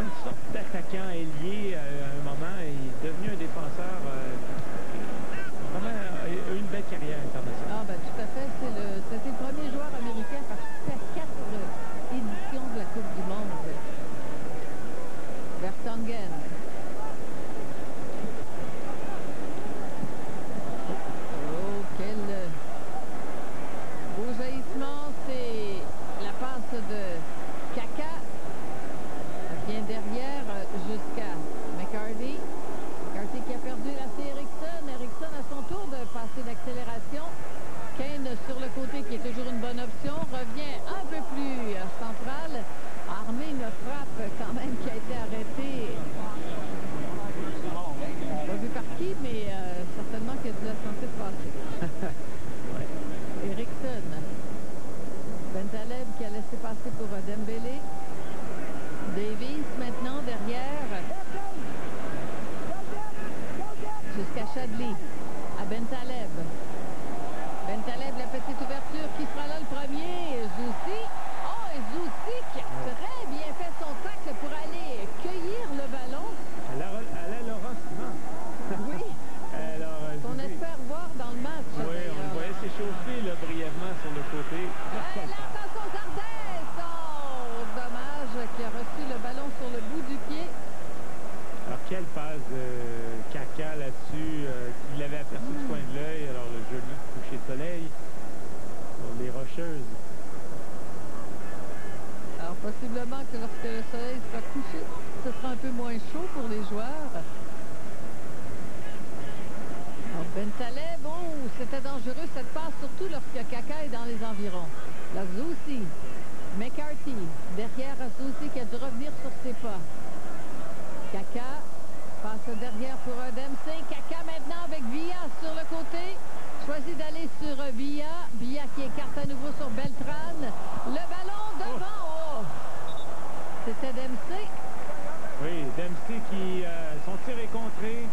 une sorte d'attaquant ailier à un moment. Et il est devenu un défenseur... une belle carrière internationale. Ah, ben tout à fait. C'était le premier joueur américain à participer à 4 éditions de la Coupe du Monde. Vertonghen. Oh, quel beau jaillissement. C'est la passe de Kaka. Bien derrière jusqu'à McCarthy. McCarthy qui a perdu la Eriksson. Eriksson à son tour de passer d'accélération. Kane sur le côté qui est toujours une bonne option. Revient un peu plus central. Armé une frappe quand même qui a été arrêtée. Pas vu par qui, mais certainement qu'il a dû la sentir passer. Ouais. Eriksson. Bentaleb qui a laissé passer pour Dembélé. Davies maintenant derrière. Jusqu'à Chadli. À Bentaleb. Bentaleb, la petite ouverture qui sera là le premier. Zoussi. Oh, et Zoussi qui a très bien fait son tacle pour aller cueillir le ballon. À la Laurent Simon. Oui. Alors, qu'on espère voir dans le match. Oui, on le voyait s'échauffer brièvement sur le côté. Attention, Zardes. Oh, dommage qui a reçu le ballon sur le bout du pied. Alors, quelle passe de Kaka là-dessus. là-dessus, qu'il l'avait aperçu du coin de l'œil. Alors, le joli coucher de soleil sur les Rocheuses. Alors, possiblement que lorsque le soleil sera couché, ce sera un peu moins chaud pour les joueurs. Alors, Bentaleb, oh, c'était dangereux cette passe, surtout lorsque Kaka est dans les environs. La Zusi, McCarthy, derrière Zusi qui a dû revenir sur ses pas. Kaka passe derrière pour Dempsey. Kaka maintenant avec Villa sur le côté. Choisit d'aller sur Villa. Villa qui écarte à nouveau sur Beltran. Le ballon devant. Oh! C'était Dempsey. Oui, Dempsey qui, son tir est contré.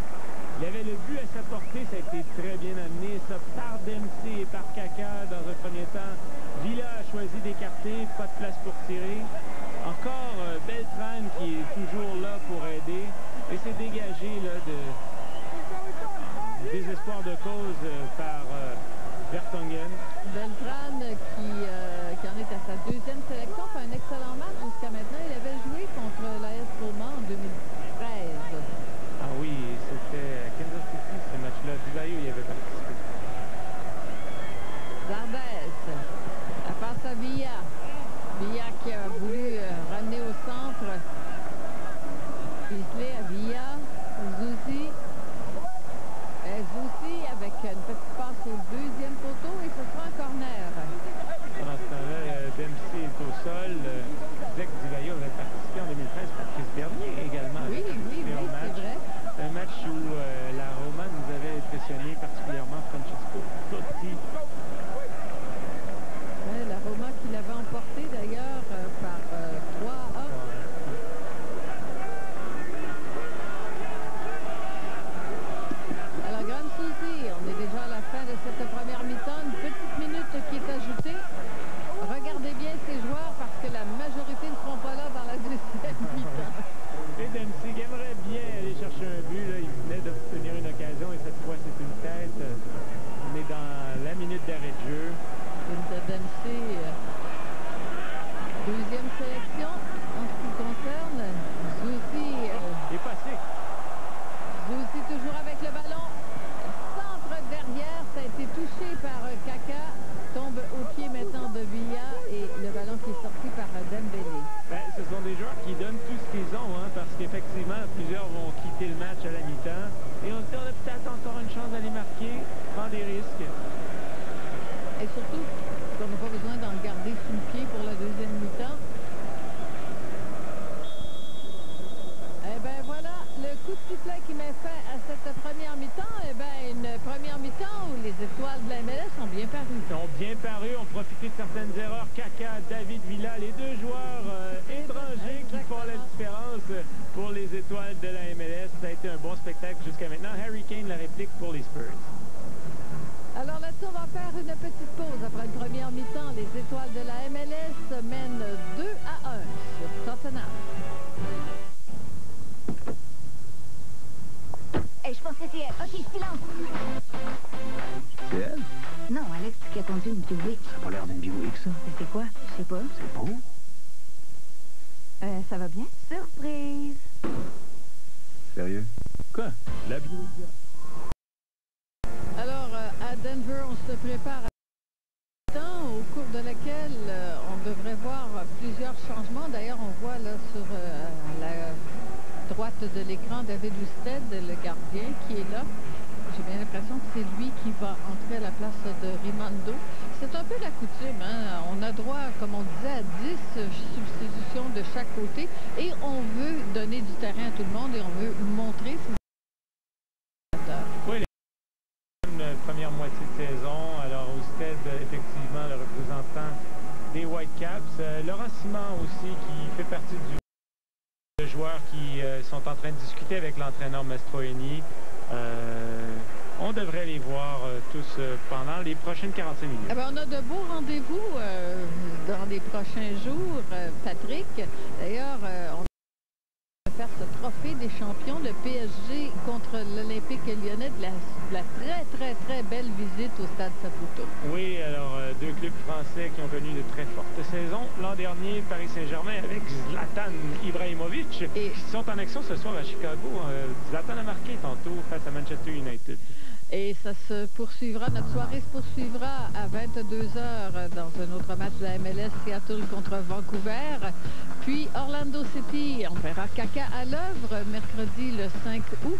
Il avait le but à sa portée. Ça a été très bien amené. Ça par Dempsey et par Kaka dans un premier temps. Villa a choisi d'écarter. Pas de place pour tirer. Encore Beltran qui est toujours là pour aider. Et c'est dégagé là, de désespoir de cause par Vertonghen. Beltran qui en est à sa deuxième sélection, fait un excellent match jusqu'à maintenant. Il avait joué contre l'AS Roma en 2013. Ah oui, c'était à Kansas City ce match-là. Divayo y avait participé. Zardès, la passe à Villa. Villa qui a voulu ramener au centre. Bisley à Villa. Zusi. Zusi avec une petite passe au deuxième poteau et ce sera un corner. Pendant ce temps-là, Dempsey est au sol. Zach Divayo avait participé en 2013. Patrice Bernier également. Oui, c'est vrai. Un match où la Roma nous avait impressionné, particulièrement Francesco Totti. La Roma qui l'avait emporté d'ailleurs par 3-1. Alors, Graham Soucy, on est déjà à la fin de cette première mi-temps. Une petite minute qui est ajoutée. Regardez bien ces joueurs parce que la majorité ne seront pas là dans la deuxième mi-temps. Et Dempsey qui aimerait bien aller chercher un but. Là. Il venait d'obtenir une occasion et cette fois c'est une tête. On est dans la minute d'arrêt de jeu. Dempsey, deuxième sélection en ce qui concerne. Zusi. Il est passé. Zusi toujours avec le ballon. Centre derrière, ça a été touché par Kaka. Tombe au pied maintenant de Villa et le ballon qui est sorti par Dembélé. Ben, ce sont des joueurs qui donnent tout ce qu'ils ont, hein, parce qu'effectivement, plusieurs vont quitter le match à la mi-temps. Et on se dit, on a peut-être encore une chance d'aller marquer, prendre des risques. Et surtout, qu'on n'a pas besoin d'en garder sous le pied pour la deuxième mi-temps. Eh bien voilà, le coup de sifflet qui met fin à cette première mi-temps. Eh bien, une première mi-temps où les étoiles de la MLS ont bien paru. Ils ont bien paru, ont profité de certaines erreurs. Kaka, David Villa, les deux joueurs étrangers qui font la différence pour les étoiles de la MLS. Ça a été un bon spectacle jusqu'à maintenant. Harry Kane, la réplique pour les Spurs. Alors là-dessus, on va faire une petite pause après une première mi-temps. Les étoiles de la MLS mènent 2-1 sur Tottenham. Hey, je pensais que c'était elle. OK, silence. C'est elle? Non, Alex qui a conduit une Buick. Ça n'a pas l'air d'une Buick, ça. Mais c'est quoi? Je sais pas. C'est beau. Ça va bien? Surprise! Sérieux? Quoi? La Buick. Alors, à Denver, on se prépare à temps au cours de laquelle on devrait voir plusieurs changements. D'ailleurs, on voit là sur la droite de l'écran David Ousted, le gardien, qui est là. J'ai bien l'impression que c'est lui qui va entrer à la place de Rimando. C'est un peu la coutume, hein? On a droit, comme on disait, à 10 substitutions de chaque côté. Et on veut donner du terrain à tout le monde et on veut montrer... Oui, une première moitié de saison. Alors, Ousted, effectivement, le représentant des Whitecaps. Laurent Simon aussi, qui fait partie du joueurs qui sont en train de discuter avec l'entraîneur Mastroeni. On devrait les voir tous pendant les prochaines 45 minutes. Eh bien, on a de beaux rendez-vous dans les prochains jours, Patrick. D'ailleurs, on va faire ce trophée des champions, le PSG contre l'Olympique lyonnais de la très, très, très belle visite au Stade Saputo. Oui, alors deux clubs français qui ont connu de très fortes saisons. L'an dernier, Paris Saint-Germain avec Zlatan Ibrahimovic, qui sont en action ce soir à Chicago. Zlatan a marqué tantôt face à Manchester United. Et ça se poursuivra, notre soirée se poursuivra à 22h dans un autre match de la MLS, Seattle contre Vancouver. Puis Orlando City, on verra Kaka à l'œuvre mercredi le 5 août.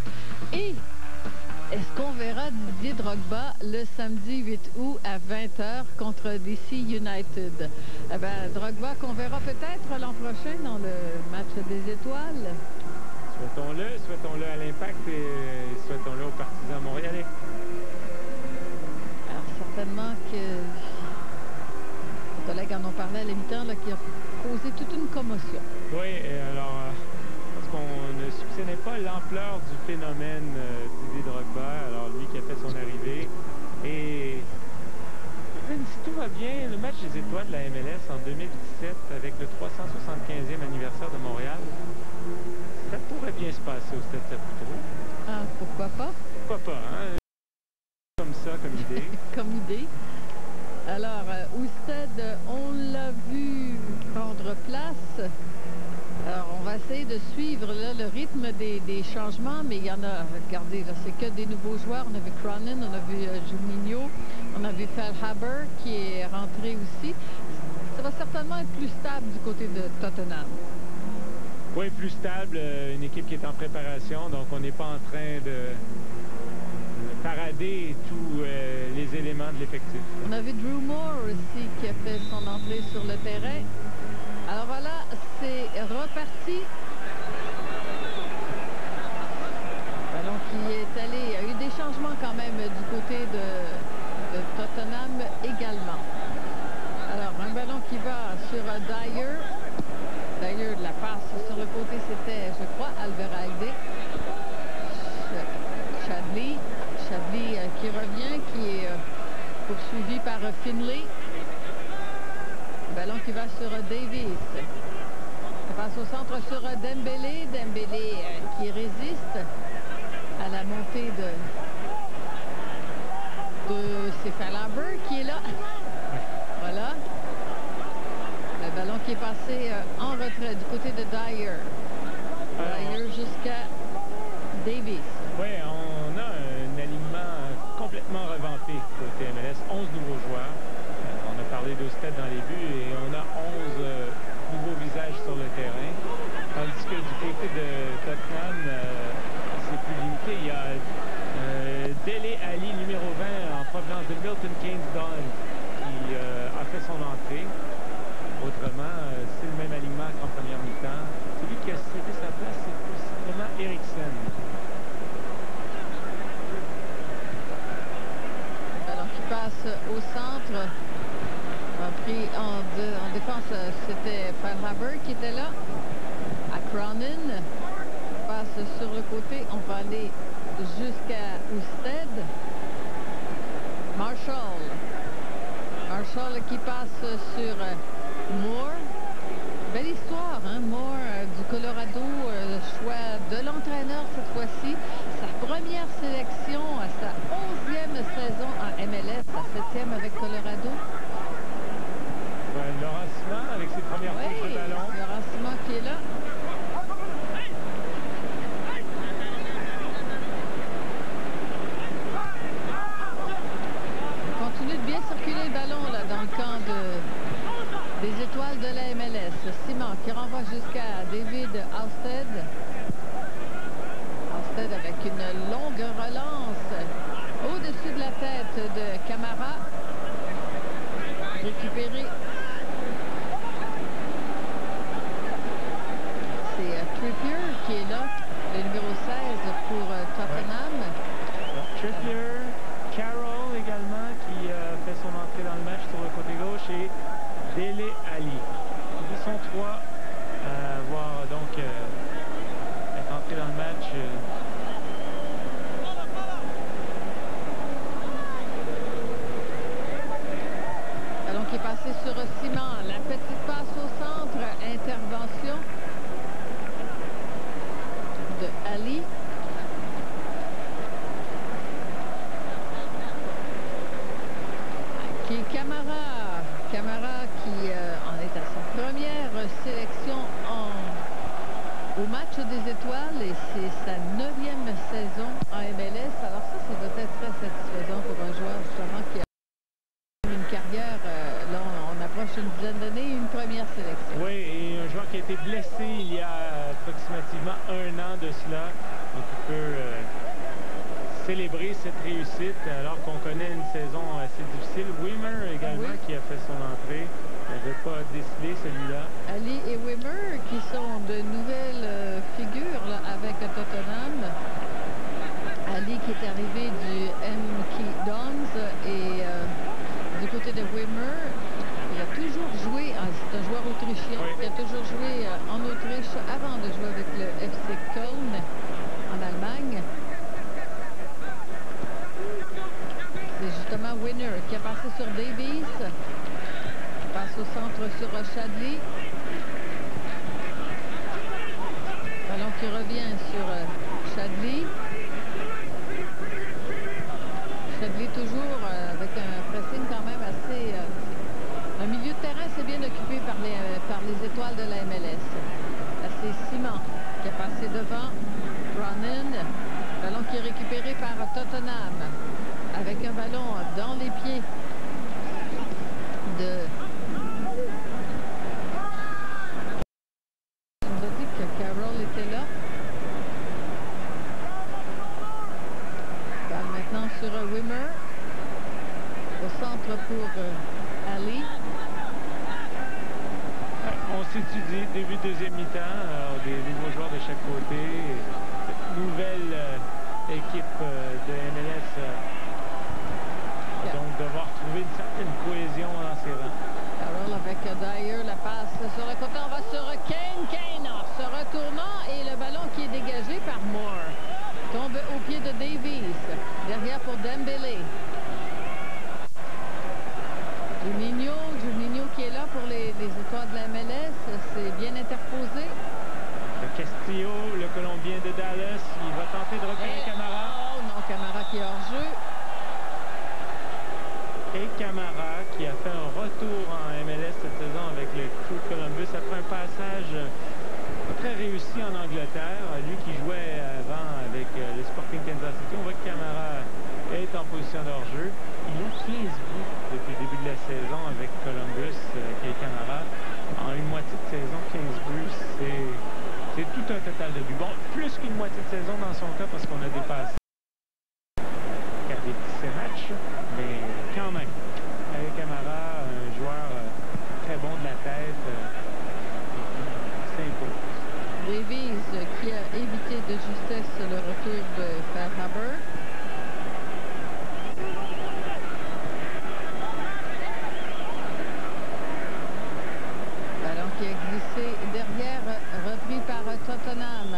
Et est-ce qu'on verra Didier Drogba le samedi 8 août à 20h contre DC United? Eh bien, Drogba qu'on verra peut-être l'an prochain dans le match des étoiles. Souhaitons-le à l'Impact et souhaitons-le aux Partisans montréalais. Alors certainement que les collègues en ont parlé à la mi-temps, qui a causé toute une commotion. Oui, et alors, parce qu'on ne soupçonnait pas l'ampleur du phénomène Didier Drogba, alors lui qui a fait son arrivée. Et si tout va bien, le match des étoiles de la MLS en 2017 avec le 375e anniversaire de Montréal, ça pourrait bien se passer au Stade Saputo. Ah, pourquoi pas? Pourquoi pas, hein? Comme ça, comme idée. Comme idée. Alors, Ousted, on l'a vu prendre place. Alors, on va essayer de suivre là, le rythme des changements, mais il y en a, regardez, là, c'est que des nouveaux joueurs. On a vu Cronin, on a vu Juninho, on a vu Feilhaber qui est rentré aussi. Ça va certainement être plus stable du côté de Tottenham. Oui, plus stable, une équipe qui est en préparation, donc on n'est pas en train de parader tous les éléments de l'effectif. On a vu Drew Moore aussi qui a fait son entrée sur le terrain. Alors voilà, c'est reparti. Ballon qui est allé, il y a eu des changements quand même du côté de Tottenham également. Alors, un ballon qui va sur Dyer. D'ailleurs, la passe sur le côté, c'était, je crois, Alvarez. Chadley qui revient, qui est poursuivi par Finlay. Ballon qui va sur Davis. Ça passe au centre sur Dembélé. Dembélé qui résiste à la montée de Feilhaber qui est là. Voilà. Le ballon qui est passé en retrait du côté de Dyer. Dyer jusqu'à Davis. Oui, on a un alignement complètement revampé côté MLS. 11 nouveaux joueurs. On a parlé d'Ousted dans les buts et on a 11 nouveaux visages sur le terrain. Tandis que du côté de Tottenham, c'est plus limité. Il y a Dele Ali, numéro 20, en provenance de Milton Keynes Don, qui a fait son entrée. Autrement, c'est le même alignement qu'en première mi-temps. Celui qui a cédé sa place, c'est possiblement Eriksen. Ballon qui passe au centre. Pris en défense, c'était Feilhaber qui était là. À Cronin. Passe sur le côté. On va aller jusqu'à Ousted. Marshall qui passe sur Moore. Belle histoire, hein? Moore du Colorado, choix de l'entraîneur cette fois-ci. Sa première sélection à sa 11e saison en MLS, sa 7e avec Colorado. Laurent Simon avec ses premières touches de ballon. Laurent Simon qui est là. On continue de bien circuler le ballon là, dans le camp des étoiles de la MLS. Simon qui renvoie jusqu'à David Ousted. Ousted avec une longue relance au-dessus de la tête de Camara. Récupéré. C'est Trippier qui est là, le numéro 16 pour Tottenham. Trippier, Carroll également qui fait son entrée dans le match sur le côté gauche et Dele Ali. Ils sont trois à avoir donc être entrés dans le match. Ballon qui est passé sur Simon. La petite passe au centre. Intervention de Ali. Camara. Camara qui en est à sa première sélection au match des étoiles et c'est sa 9e saison en MLS. Alors ça doit être très satisfaisant pour un joueur justement qui a une carrière, là on approche une dizaine d'années, une première sélection. Oui, et un joueur qui a été blessé il y a approximativement 1 an de cela. Donc il peut célébrer cette réussite alors qu'on connaît une saison assez difficile. Wimmer également qui a fait son entrée. Il n'avait pas décelé celui-là. Ali et Wimmer qui sont de nouvelles figures là, avec Tottenham. Ali qui est arrivé du MK Dons et du côté de Wimmer, il a toujours joué, c'est un joueur autrichien, qui a toujours joué en Autriche avant de jouer avec le FC Köln en Allemagne. C'est justement Winner qui a passé sur Davies. Passe au centre sur Chadli. Ballon qui revient sur Chadli. Chadli toujours avec un pressing quand même assez... un milieu de terrain assez bien occupé par les étoiles de la MLS. Là c'est Simon qui a passé devant Ronan. Ballon qui est récupéré par Tottenham. Avec un ballon dans les pieds de... Carroll était là. Balle maintenant sur Wimmer. Au centre pour Ali. On s'étudie, début de deuxième mi-temps. Des nouveaux joueurs de chaque côté. Cette nouvelle équipe de MLS donc devoir trouver une certaine cohésion dans ses rangs. Carroll avec Dyer, la passe sur le côté, on va sur Kane. Kane se retournant et le ballon qui est dégagé par Moore tombe au pied de Davies. Derrière pour Dembélé. Juninho qui est là pour les étoiles de la MLS, c'est bien interposé. Castillo, le Colombien de Dallas, il va tenter de repérer Camara. Oh non, Camara qui est hors jeu. Et Camara qui a fait un retour en MLS cette saison avec le Crew de Columbus après un passage très réussi en Angleterre. Lui qui jouait avant avec le Sporting Kansas City. On voit que Camara est en position de hors-jeu. Il a 15 buts depuis le début de la saison avec Columbus et Camara. En une moitié de saison, 15 buts, c'est tout un total de buts. Bon, plus qu'une moitié de saison dans son cas parce qu'on a dépassé des petits matchs, mais quand même, avec Camara, un joueur très bon de la tête, s'impose. Davies qui a évité de justesse le retour de Fairhaber. Ballon qui a glissé derrière, repris par Tottenham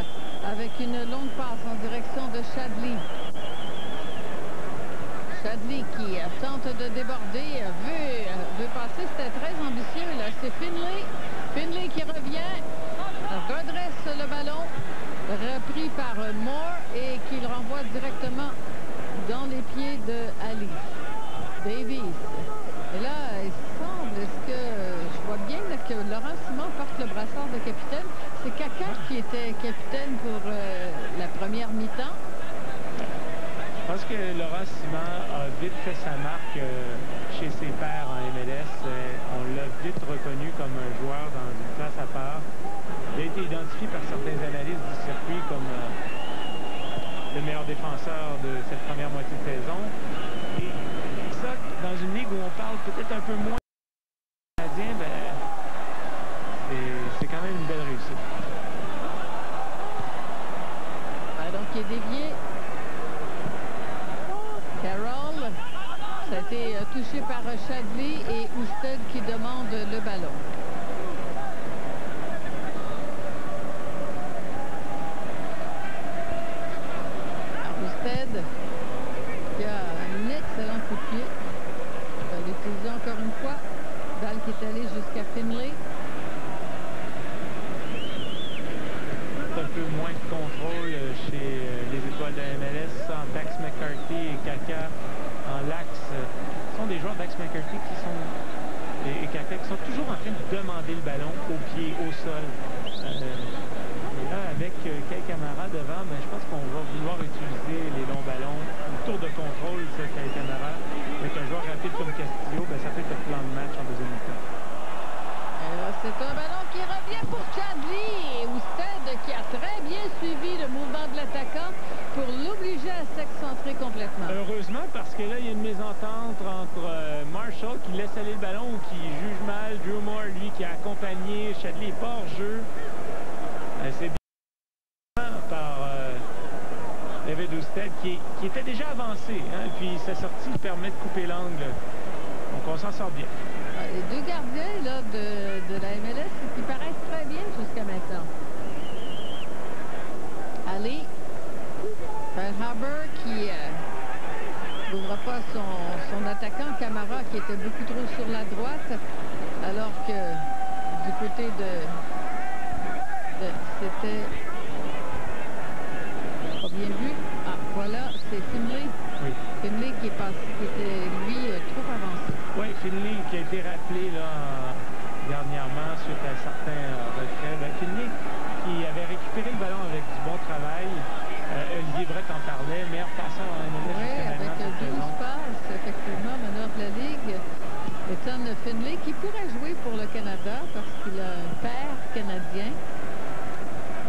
avec une longue passe en direction de Chadli. Chadli qui tente de déborder, veut passer, c'était très ambitieux là, c'est Finlay. Finlay qui revient, redresse le ballon, repris par Moore et qui le renvoie directement dans les pieds de Ali. Davies. Et là, il semble, est-ce que je vois bien là, que Laurent Simon porte le brassard de capitaine. C'est Kaka qui était capitaine pour la première mi-temps. Je pense que Laurent Simon a vite fait sa marque chez ses pairs en MLS. On l'a vite reconnu comme un joueur dans une classe à part. Il a été identifié par certains analystes du circuit comme le meilleur défenseur de cette première moitié de saison. Et ça, dans une ligue où on parle peut-être un peu moins canadien, c'est quand même une belle réussite. Donc il est dévié. Carroll, ça a été touché par Chadli et Ousted qui demande le ballon. Ousted qui a un excellent coup de pied. Il va l'utiliser encore une fois. Balle qui est allée jusqu'à Finlay. Un peu moins de contrôle chez les étoiles de la MLS sans Dax McCarthy et Kaka en l'axe. Ce sont des joueurs d'Axe McCarthy qui sont qui sont toujours en train de demander le ballon au pied, au sol. Et là, avec Kei Kamara devant, ben, je pense qu'on va vouloir utiliser les longs ballons. Le tour de contrôle, ça, Kei Kamara, avec un joueur rapide comme Castillo, ben, ça peut être le plan de match en deuxième mi-temps. C'est un ballon qui revient pour Chadli. Ousted qui a très bien suivi le mouvement de l'attaquant pour l'obliger à s'excentrer complètement. Heureusement, parce que là, il y a une mésentente entre Marshall qui laisse aller le ballon ou qui juge mal. Drew Moore, lui, qui a accompagné. Chadli est pas hors jeu. C'est bien par David Ousted qui était déjà avancé. Hein, puis sa sortie permet de couper l'angle. Donc on s'en sort bien. Les deux gardiens là, de la MLS qui paraissent très bien jusqu'à maintenant. Ali, Feilhaber qui n'ouvre pas son attaquant Kamara qui était beaucoup trop sur la droite, alors que du côté de c'était pas bien vu. Ah, voilà, c'est Finlay. Oui. Finlay qui était lui trop avancé. Oui, Finlay qui a été rappelé là, dernièrement suite à certains retraits. Ben, Finlay qui avait récupéré le ballon avec du bon travail. Olivier Brett en parlait, meilleur passeur en MLS jusqu'à maintenant cette saison. Avec 12 passes, effectivement, meneur de la Ligue. Ethan Finlay qui pourrait jouer pour le Canada parce qu'il a un père canadien,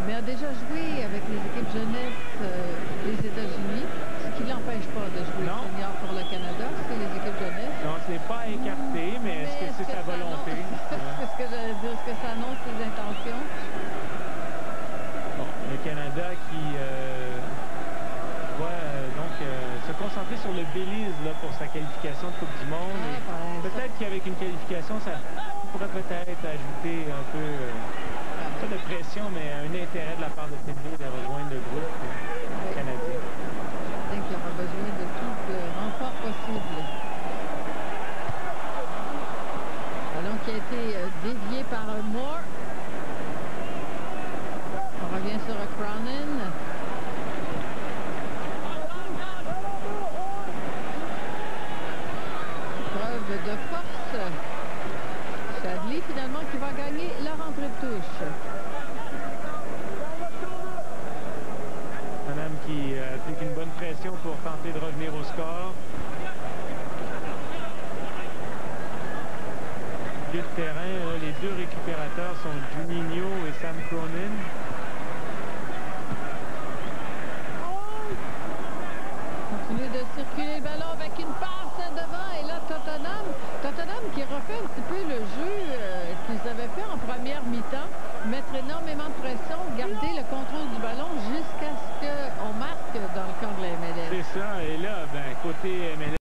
mais a déjà joué avec les équipes jeunesse des États-Unis, ce qui ne l'empêche pas de jouer senior pour le Canada, c'est les équipes jeunesse. Non, ce n'est pas écarté, mais est-ce que c'est sa volonté? C'est ce que j'allais dire, est-ce que ça annonce ses intentions? Bon, le Canada qui va donc se concentrer sur le Belize là, pour sa qualification de Coupe du Monde. Peut-être qu'avec une qualification, ça pourrait peut-être ajouter un peu, pas de pression, mais un intérêt de la part de Finlay de rejoindre le groupe canadien. Je think qu'il aura besoin de tout le renfort possible. Ballon qui a été dévié par Moore. On revient sur Cronin. Preuve de force. Chadli finalement qui va gagner la rentrée de touche. Madame qui applique une bonne pression pour tenter de revenir au score. Milieu de terrain, là, les deux récupérateurs sont Juninho et Sam Cronin. Continue de circuler le ballon avec une passe devant et là Tottenham qui refait un petit peu le jeu qu'ils avaient fait en première mi-temps, mettre énormément de pression, garder le contrôle du ballon jusqu'à ce qu'on marque dans le camp de la MLS. C'est ça, et là, ben, côté MLS,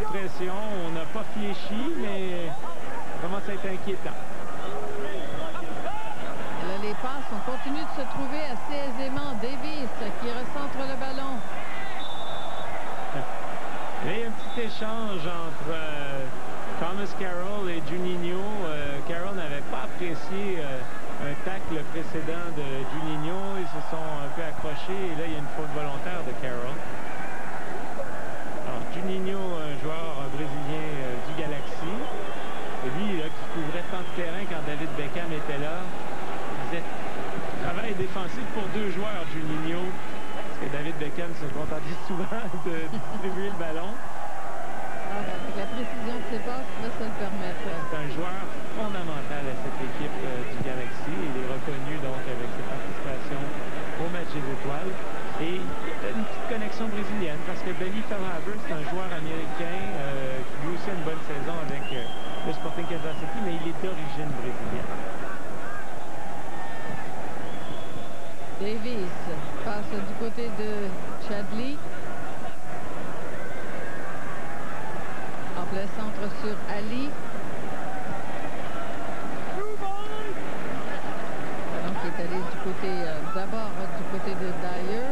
pression, on n'a pas fléchi, mais ça commence à être inquiétant. Et là, les passes, on continue de se trouver assez aisément. Davis qui recentre le ballon. Et il y a un petit échange entre Thomas Carroll et Juninho. Carroll n'avait pas apprécié un tacle précédent de Juninho. Ils se sont un peu accrochés et là, il y a une faute volontaire de Carroll. Alors, Juninho, un joueur brésilien du Galaxy. Et lui, là, qui couvrait tant de terrain quand David Beckham était là. Il faisait travail défensif pour deux joueurs, Juninho. Parce que David Beckham se contentait souvent de distribuer le ballon. Avec la précision de ses passes, là, ça le permet. C'est un joueur fondamental à cette équipe du Galaxy. Il est reconnu donc avec ses participations au match des étoiles. Et il y a une petite connexion brésilienne parce que Benny Feilhaber, c'est un joueur américain qui lui aussi a une bonne saison avec le Sporting Kansas City, mais il est d'origine brésilienne. Davis passe du côté de Chadli. En plein centre sur Ali. Donc il est allé du côté d'abord du côté de Dyer.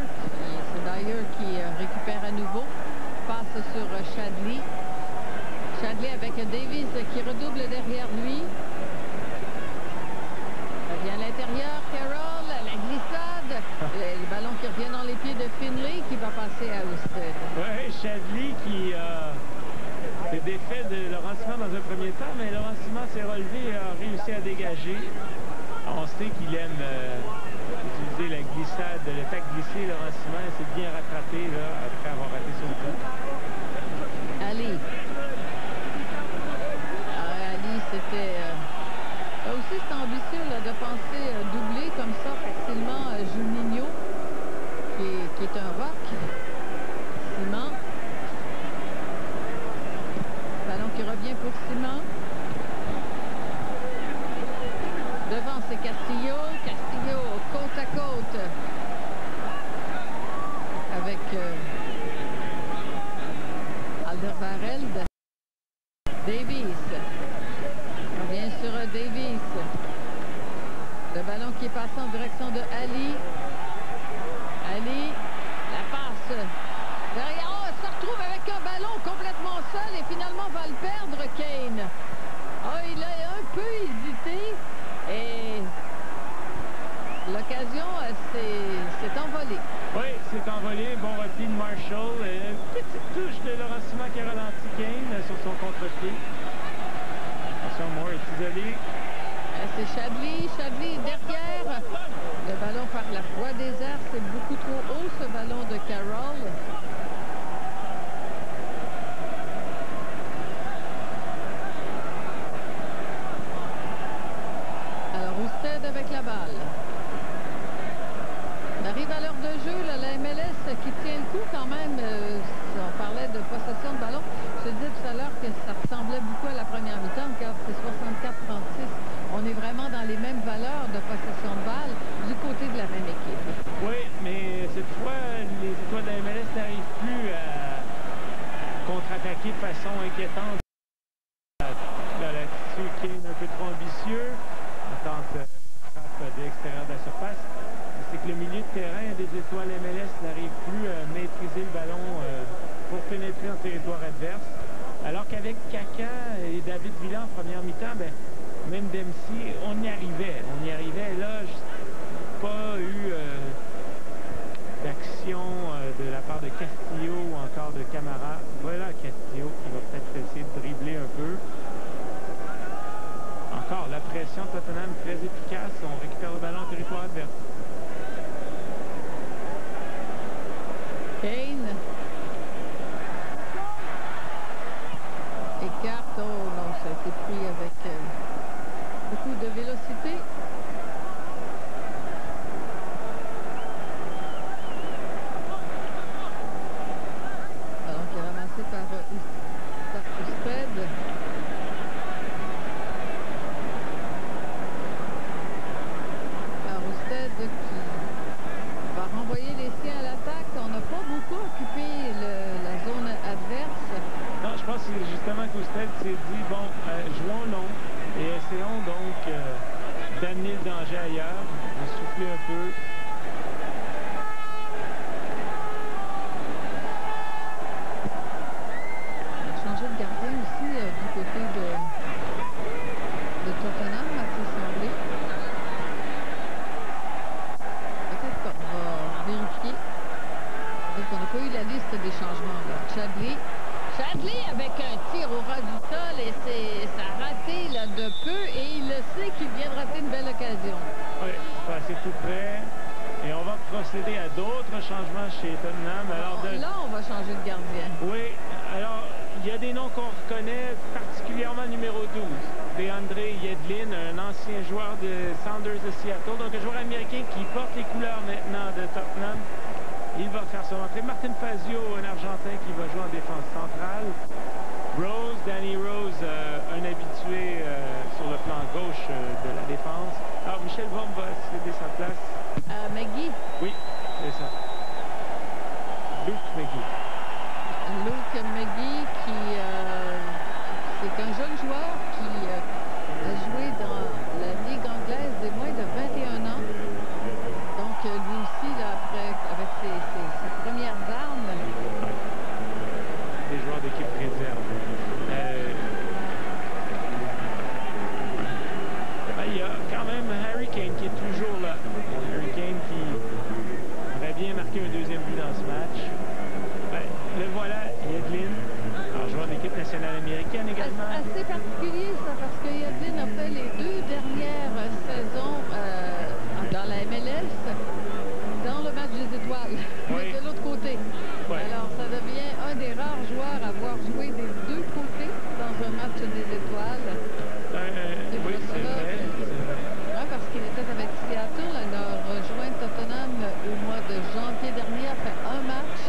C'est Dyer qui récupère à nouveau. Passe sur Chadli. Chadli avec Davis qui redouble derrière lui. Ça vient à l'intérieur. Carroll, la glissade. Le ballon qui revient dans les pieds de Finlay qui va passer à Ousted. Oui, Chadli qui C'est défait de Laurent Simon dans un premier temps, mais Laurent Simon s'est relevé et a réussi à dégager. On sait qu'il aime utiliser la glissade, le tac glissé. Laurent Simon s'est bien rattrapé là, après avoir raté son coup. Ali. Ali, c'était... Là aussi, c'est ambitieux là, de penser doubler comme ça facilement Juninho, qui est un rock. Simon. Ballon qui revient pour Simon. Devant, c'est Castillo. Castillo, côte à côte. Avec Alderweireld. Davis. On revient sur Davis. Le ballon qui est passé en direction de Ali. Ali. La passe. Derrière, oh, il se retrouve avec un ballon complètement seul et finalement va le perdre, Kane. Oh, il a un peu hésité et l'occasion s'est envolée. Oui, c'est envolé. Bon repli de Marshall. Une petite touche de Laurent Simon qui a ralenti Kane sur son contre-pied. Attention, Moore est isolé. C'est Chadli. Chadli derrière. Le ballon par la voie des airs, c'est beaucoup trop haut, ce ballon de Carroll. Alors, Ousted avec la balle. On arrive à l'heure de jeu, là, la MLS qui tient le coup quand même. On parlait de possession de ballon. Je te disais tout à l'heure que ça ressemblait beaucoup à la première mi-temps, car c'est 64-36. On est vraiment dans les mêmes valeurs de possession de balle du côté de la même équipe. Oui, mais cette fois, les étoiles de la MLS n'arrivent plus à contre-attaquer de façon inquiétante. L'attitude qui est un peu trop ambitieux. On tente frappe de l'extérieur de la surface. C'est que le milieu de terrain des étoiles MLS n'arrive plus à maîtriser le ballon pour pénétrer en territoire adverse. Alors qu'avec Kaka et David Villa en première mi-temps, ben, même Dempsey, on y arrivait. On y arrivait. Là, pas eu d'action de la part de Castillo ou encore de Camara. Voilà Castillo qui va peut-être essayer de dribbler un peu. Encore la pression de Tottenham très efficace. On récupère le ballon en territoire adverse. Kane. Écarte. Oh non, ça a été pris avec beaucoup de vélocité. Ballon qui est ramassé par Ousted. Alors Ousted qui va renvoyer les siens à l'attaque. On n'a pas beaucoup occupé la zone adverse. Non, je pense que justement qu'Ousted s'est dit, bon, jouons long et essayons donc d'amener le danger ailleurs, de souffler un peu. On a changé de gardien aussi du côté de Tottenham, Mathieu Semblé. Peut-être qu'on va vérifier. Donc on n'a pas eu la liste des changements là. Chadli. Chadli avec un tir au ras du sol et ça a raté là, de peu et il le sait qu'il vient de rater une belle occasion. Oui, c'est tout près. Et on va procéder à d'autres changements chez Tottenham. Alors là, on va changer de gardien. Oui, alors il y a des noms qu'on reconnaît, particulièrement le numéro 12. DeAndre Yedlin, un ancien joueur de Sounders de Seattle. Donc un joueur américain qui porte les couleurs maintenant de Tottenham. Il va faire son entrée. Martin Fazio, un Argentin qui va jouer en défense centrale. Rose, Danny Rose, un habitué sur le plan gauche de la défense. Alors, Michel Vorm va céder sa place. McGee. Oui, c'est ça. Luke McGee. Luke McGee qui... c'est un jeune joueur qui a joué dans la Ligue anglaise de moins de 21 ans. Donc, lui aussi, là, après, avec ses premières armes... Des joueurs d'équipe réserve. Il y a quand même Harry Kane qui est toujours là. Harry Kane qui aurait bien marqué un deuxième but dans ce match. Le voilà, Yedlin, joueur d'équipe nationale nationale américaine également. Assez particulier, ça, parce que Yadlin a fait les 2 dernières saisons dans la MLS, dans le match des étoiles, mais de l'autre côté. Oui. Alors, ça devient un des rares joueurs à avoir joué des 2 côtés dans un match des étoiles. Oui, c'est vrai. Oui, parce qu'il était avec Seattle. Il a rejoint Tottenham au mois de janvier dernier, a fait un match.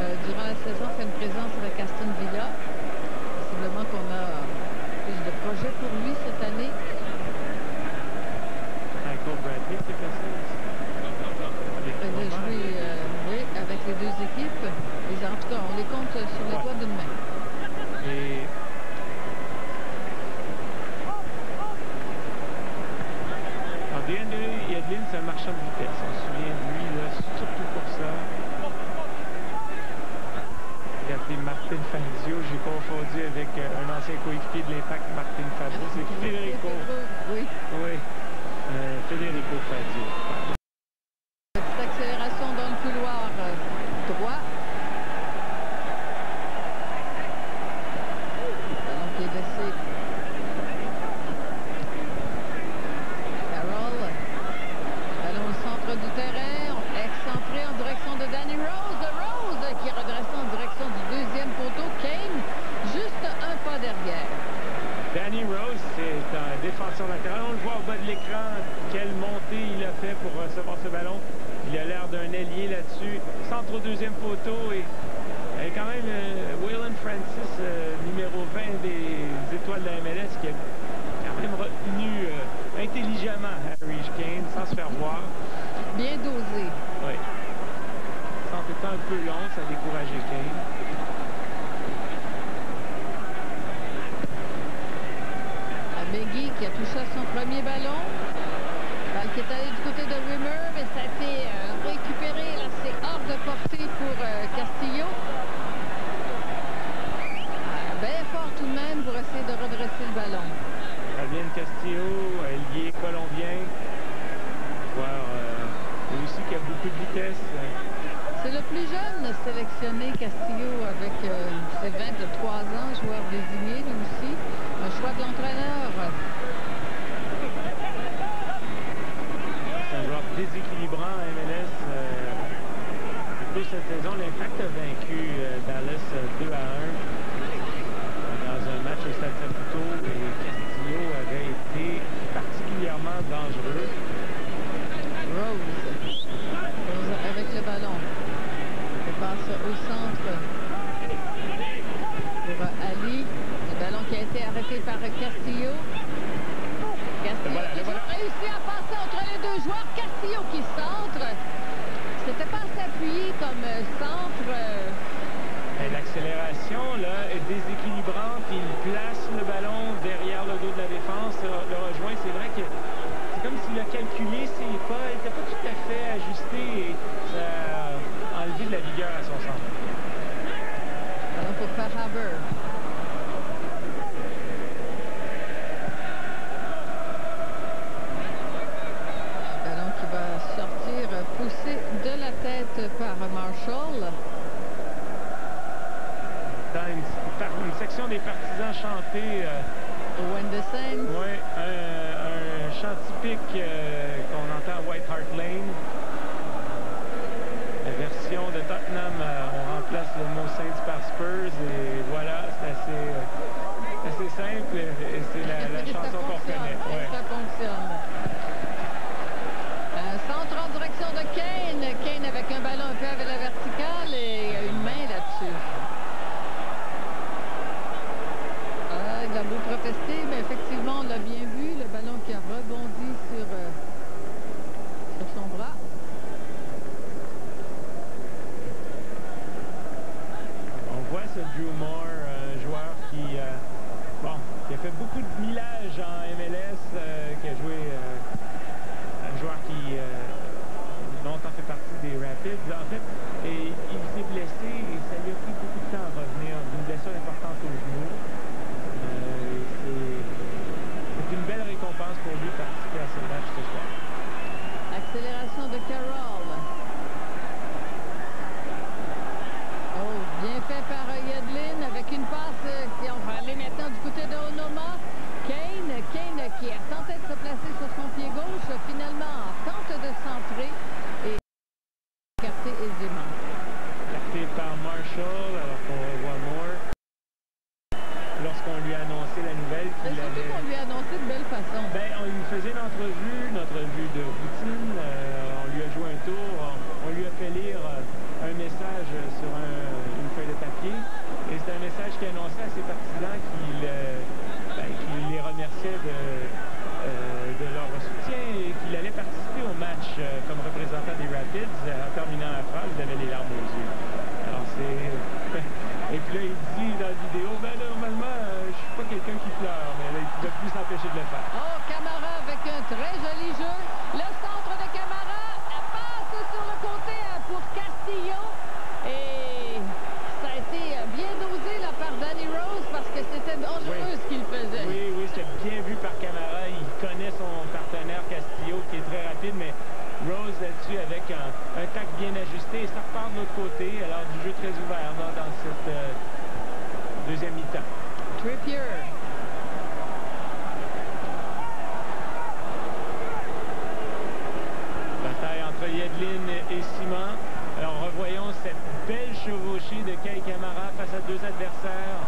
Durant la saison, fait une présence avec Aston Villa. Possiblement qu'on a plus de projets pour lui cette année. Michael Bradley, c'est passé aussi. Il a joué oui, avec les 2 équipes. En tout cas, on les compte sur les doigts d'une main. Et... Alors, DeAndre Yadlin, c'est un marchand de vitesse. On se souvient de lui, là, surtout pour ça. Il a appelé Martin Fazio. J'ai confondu avec un ancien coéquipier de l'Impact, Martin Fazio. C'est Federico. Oui. Oui. Federico Fazio. Petite accélération dans le couloir droit. Ballon qui est laissé. Carroll. Ballon au centre du terrain. Excentré en direction de Danny Rose. Rose qui redresse en direction du 2e poteau. Kane, juste un pas derrière. Danny Rose, c'est un défenseur latéral. On le voit au bas de l'écran, quelle montée il a fait pour recevoir ce ballon. Il a l'air d'un ailier là-dessus. Centre au 2e poteau et quand même Waylon Francis, numéro 20 des étoiles de la MLS, qui a quand même retenu intelligemment Harry Kane sans se faire voir. Bien dosé. Oui. Centre étant un peu long, ça a découragé Kane. Meggy qui a touché son premier ballon. Balle qui est allée du côté de Wimmer, mais ça a été récupéré. Là, c'est hors de portée pour Castillo. Bien fort tout de même pour essayer de redresser le ballon. Fabian Castillo, ailier colombien. Lui aussi qui a beaucoup de vitesse. C'est le plus jeune sélectionné, Castillo, avec ses 23 ans, joueur désigné, lui aussi. Un choix de l'entraîneur. C'est un joueur déséquilibrant à MLS. Plus cette saison, l'Impact a vaincu Dallas 2-1 dans un match au Stade Saputo et Castillo avait été particulièrement dangereux. Rose avec le ballon. Il passe au centre pour Ali. Le ballon qui a été arrêté par Castillo. Castillo qui a réussi à passer entre les 2 joueurs. Castillo qui centre. C'était pas assez appuyé comme centre. L'accélération là est déséquilibrante. Il place le ballon derrière le dos de la défense. Le rejoint. C'est vrai que c'est comme s'il a calculé ses pas. Il n'était pas tout à fait ajusté et ça a enlevé de la vigueur à son centre. Ballon pour Fahaber. Ballon qui va sortir, poussé de la tête par Marshall. Dans une section des partisans chantés. Wenderson. Oui, un chant typique qu'on entend à White Hart Lane. La version de Tottenham, on remplace le mot Saints par Spurs et voilà, c'est assez simple et c'est la chanson qu'on reconnaît. Ouais. Ça fonctionne. Centre en direction de Kane. Kane avec un ballon un peu avec la verticale et une main là-dessus. Il a beau protester, mais effectivement, on l'a bien vu. Le ballon qui a rebondi sur son bras. On voit ce Drew Moore, un joueur qui a fait beaucoup de millage en MLS, qui a joué un joueur qui longtemps fait partie des Rapids, en fait, et il s'est blessé et ça lui a pris beaucoup de temps à revenir, d'une blessure importante au genou. C'est une belle récompense pour lui de participer à ce match ce soir. Accélération de Carroll. Oh, bien fait par Yadlin avec une passe qui a tenté de se placer sur son pied gauche, finalement tente de centrer et écarté aisément. Écarté par Marshall, alors qu'on revoit Moore. Lorsqu'on lui a annoncé la nouvelle qu'il allait... Surtout qu'on lui a annoncé de belle façon. Ben, on lui faisait une entrevue de routine. On lui a joué un tour. On lui a fait lire un message sur une feuille de papier. Et c'est un message qui annonçait à ses partisans qu'il les remerciait de leur soutien et qu'il allait participer au match comme représentant des Rapids. En terminant la phrase, il avait les larmes aux yeux. Alors c'est... Et puis là, il dit dans la vidéo, ben là, normalement, je suis pas quelqu'un qui pleure, mais là, il ne pouvait plus s'empêcher de le faire. Oh, Camara avec un très joli jeu. Le centre de Camara, elle passe sur le côté pour Castillo. Et ça a été bien dosé là, par Danny Rose parce que c'était dangereux ce qu'il faisait. Oui, c'était bien vu par Camara. Il connaît son partenaire Castillo qui est très rapide, mais Rose là-dessus avec un tac bien ajusté. Et ça repart de l'autre côté. Alors du jeu très ouvert dans cette deuxième mi-temps. Trippier. Bataille entre Yedlin et Simon. Alors revoyons cette belle chevauchée de Kei Camara face à deux adversaires.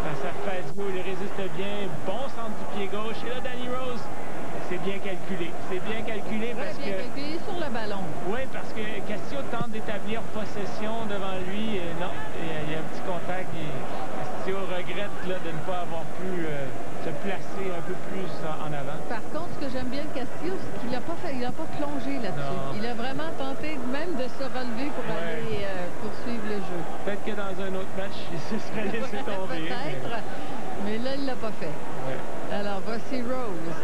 Face à Fazio, il résiste bien. Bon centre du pied gauche. Et là, Danny Rose. C'est bien calculé. C'est bien calculé parce que... calculé sur le ballon. Oui, parce que Castillo tente d'établir possession devant lui. Et non, il y a un petit contact. Castillo regrette là, de ne pas avoir pu se placer un peu plus en avant. Par contre, ce que j'aime bien de Castillo, c'est qu'il n'a pas fait, il n'a pas plongé là-dessus. Il a vraiment tenté même de se relever pour aller poursuivre le jeu. Peut-être que dans un autre match, il se serait laissé tomber. Peut-être, mais là, il ne l'a pas fait. Ouais. Alors, voici Rose.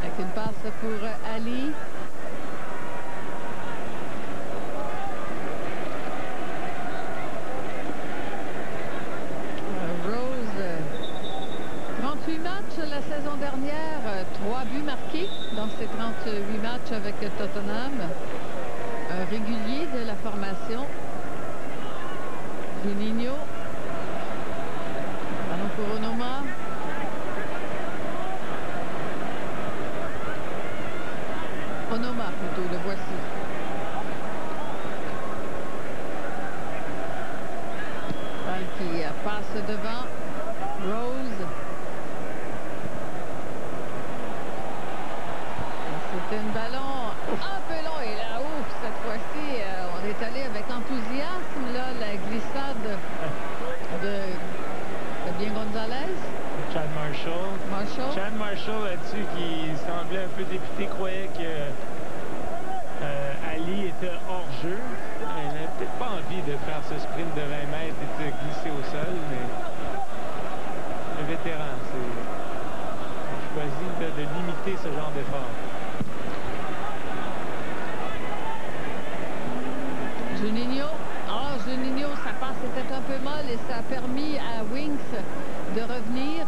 Avec une passe pour Ali. Rose, 38 matchs la saison dernière, 3 buts marqués dans ces 38 matchs avec Tottenham. Un régulier de la formation. Juninho. Ballon pour Onoma. Onoma plutôt, le voici. Balle qui passe devant. Rose. C'était un ballon un peu long et là, ouf, cette fois-ci, on est allé avec enthousiasme, là, la glissade de bien Gonzalez. Chad Marshall. Chad Marshall là-dessus qui semblait un peu dépité, croyait que Ali était hors jeu. Il n'avait peut-être pas envie de faire ce sprint de 20 mètres et de glisser au sol, mais le vétéran a choisi de limiter ce genre d'effort. Juninho. Ah, Juninho, sa passe était un peu molle et ça a permis à Winks de revenir.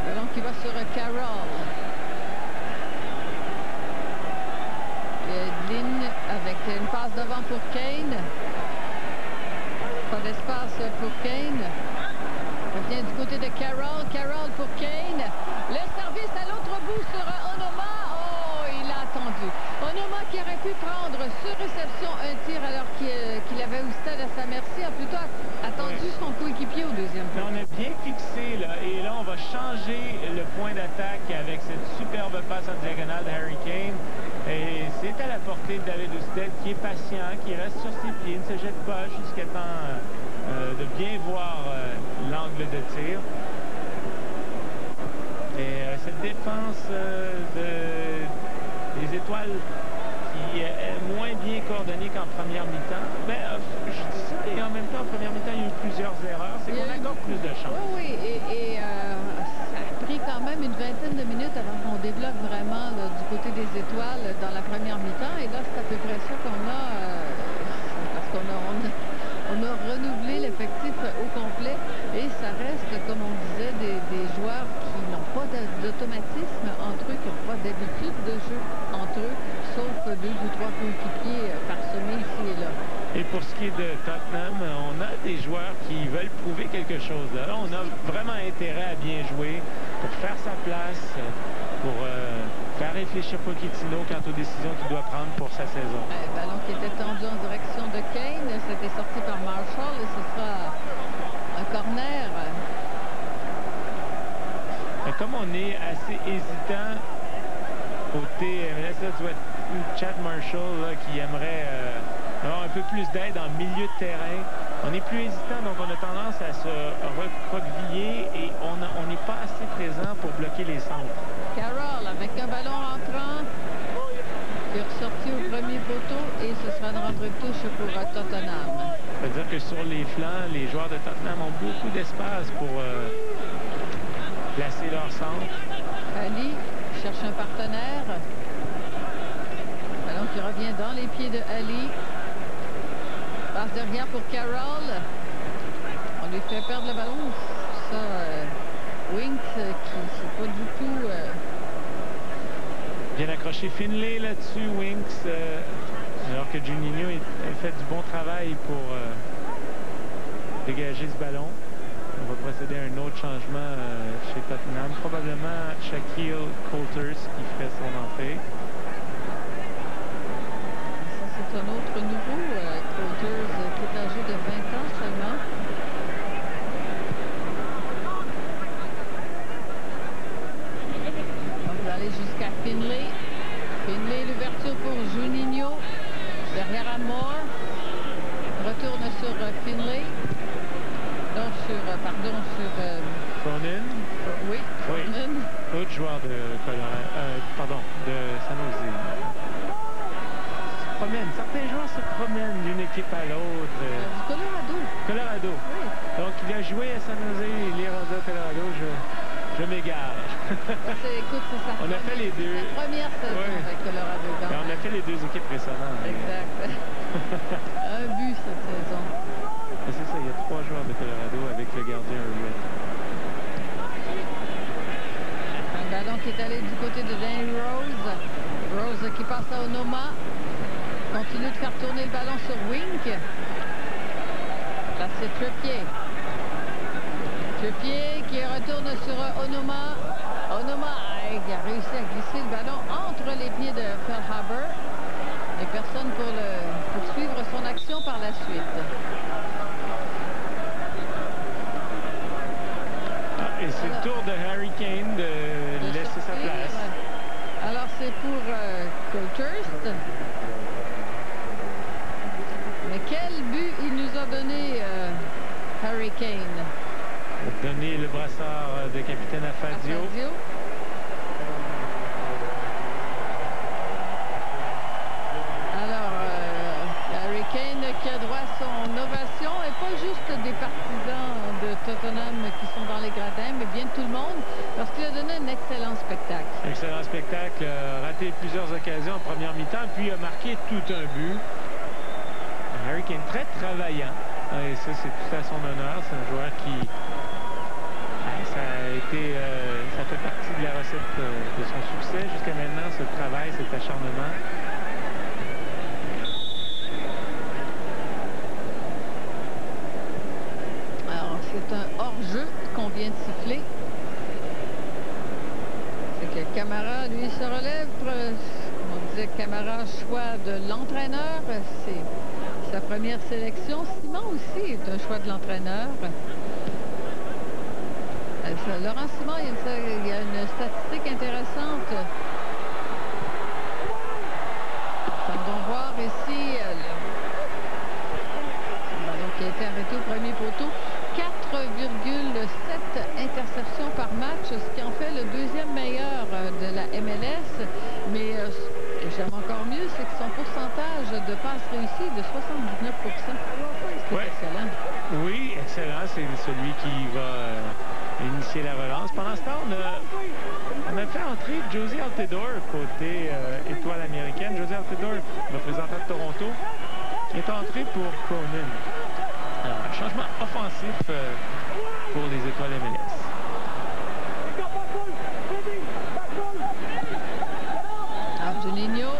Ballon qui va sur Carroll. Lynn avec une passe devant pour Kane. Pas d'espace pour Kane. Revient du côté de Carroll. Carroll pour Kane. Le service à l'autre bout sur Onoma. Oh, il a attendu. Onoma qui aurait pu prendre sur réception un tir alors qu'il avait Ousted à sa merci, a plutôt attendu son coéquipier au deuxième point. On est bien fixé là, et là on va changer le point d'attaque avec cette superbe passe en diagonale de Harry Kane. Et c'est à la portée de David Ousted qui est patient, qui reste sur ses pieds, ne se jette pas jusqu'à temps de bien voir l'angle de tir. Et cette défense des Étoiles qui est moins bien coordonnée qu'en première mi-temps. Mais je dis ça, et en même temps, en première mi-temps, il y a eu plusieurs erreurs. C'est qu'on accorde plus de chance. Oui, et ça a pris quand même une vingtaine de minutes avant qu'on débloque vraiment là, du côté des Étoiles dans la première mi-temps. Et là, c'est à peu près ça qu'on a, parce qu'on a renouvelé l'effectif au complet. Et ça reste, comme on disait, des joueurs qui n'ont pas d'automatisme entre eux, qui n'ont pas d'habitude de jeu entre eux, sauf 2 ou 3 coéquipiers parsemés ici et là. Et pour ce qui est de Tottenham, on a des joueurs qui veulent prouver quelque chose. Là, on a vraiment intérêt à bien jouer pour faire sa place, pour faire réfléchir Pochettino quant aux décisions qu'il doit prendre pour sa saison. Le ballon qui était tendu en direction de Kane, c'était sorti par Marshall et ce sera un corner. Mais comme on est assez hésitant côté MLS, ça doit être Chad Marshall là, qui aimerait avoir un peu plus d'aide en milieu de terrain. On est plus hésitant, donc on a tendance à se recroqueviller et on n'est pas assez présent pour bloquer les centres. Carroll avec un ballon entrant qui est ressorti au premier poteau et ce sera une rentrée de touche pour Tottenham. Ça veut dire que sur les flancs, les joueurs de Tottenham ont beaucoup d'espace pour placer leur centre. Ali cherche un partenaire. Ballon qui revient dans les pieds de Ali. Passe derrière pour Carroll. On lui fait perdre le ballon. Ça, Winks qui c'est pas du tout... Bien accroché Finlay là-dessus, Winks. Alors que Juninho a fait du bon travail pour dégager ce ballon. On va procéder à un autre changement chez Tottenham. Probablement Shaquille Coulters qui ferait son entrée. Ça, c'est un autre nouveau. Coulters qui est âgé de 20 ans seulement. On va aller jusqu'à Finlay. Finlay, l'ouverture pour Juninho. Derrière à Moore. Retourne sur Finlay. Donc sur, Cronin. Oui, Cronin. Oui. Autre joueur de de San Jose. Se promène. Certains joueurs se promènent d'une équipe à l'autre. Du Colorado. Colorado. Oui. Donc il a joué à San Jose, il est rendu à Colorado. Je m'égare. Écoute, c'est ça. On a fait les deux. La première saison avec Colorado. On a fait les deux équipes précédentes. Exact. Un but cette saison. C'est ça, il y a 3 joueurs de Colorado avec le gardien Ruet. Un ballon qui est allé du côté de Danny Rose. Rose qui passe à Onoma. Continue de faire tourner le ballon sur Wink. Là, c'est Trippier. Trippier qui retourne sur Onoma. Onoma qui a réussi à glisser le ballon entre les pieds de Feilhaber. Et personne pour suivre son action par la suite. Et c'est le tour de Harry Kane de laisser sa place. Alors c'est pour Coulthurst. Mais quel but il nous a donné Harry Kane. Donner le brassard de capitaine à Fadio. Alors Harry Kane qui a droit à son ovation et pas juste des partisans de Tottenham qui sont dans les gradins, mais bien tout le monde, parce qu'il a donné un excellent spectacle. Excellent spectacle, raté plusieurs occasions en première mi-temps, puis a marqué tout un but. Harry Kane, très travaillant, et ça c'est tout à son honneur. C'est un joueur qui ça fait partie de la recette de son succès jusqu'à maintenant, ce travail, cet acharnement. Alors c'est un hors-jeu qu'on vient de siffler. C'est que Camara, lui, se relève. Comme on disait, Camara, choix de l'entraîneur. C'est sa première sélection. Simon aussi est un choix de l'entraîneur. Laurent Simon, il y a une statistique intéressante. Allons voir ici le ballon qui a été arrêté au premier poteau. 4,7 interceptions par match, ce qui en fait le deuxième meilleur de la MLS. Mais j'aime encore mieux, c'est que son pourcentage de passes réussies est de 79 %. C'est excellent. Oui, excellent. C'est celui qui va initier la relance. Pendant ce temps, on a fait entrer Josie Altidore côté étoile américaine. Josie Altidore, représentant de Toronto, qui est entré pour Cronin. Alors, un changement offensif pour les étoiles MLS. Juninho.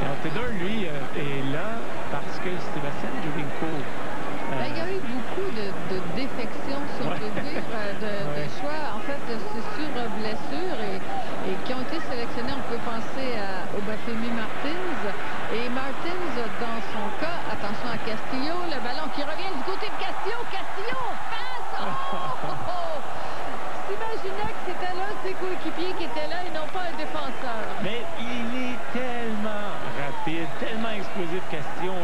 Et on Martedor, lui, est là parce que Sébastien Giovinco... Il y a eu beaucoup de défections, si on peut dire, de choix. En fait, c'est sur blessure et qui ont été sélectionnés. On peut penser à Obafemi Martins. Et Martins, dans son cas, attention à Castillo, le ballon qui revient du côté de Castillo. Castillo passe! Oh! S'imaginait que c'était l'un de ses coéquipiers qui était là et non pas un défenseur. Mais il est tellement rapide, tellement explosif, Castillo.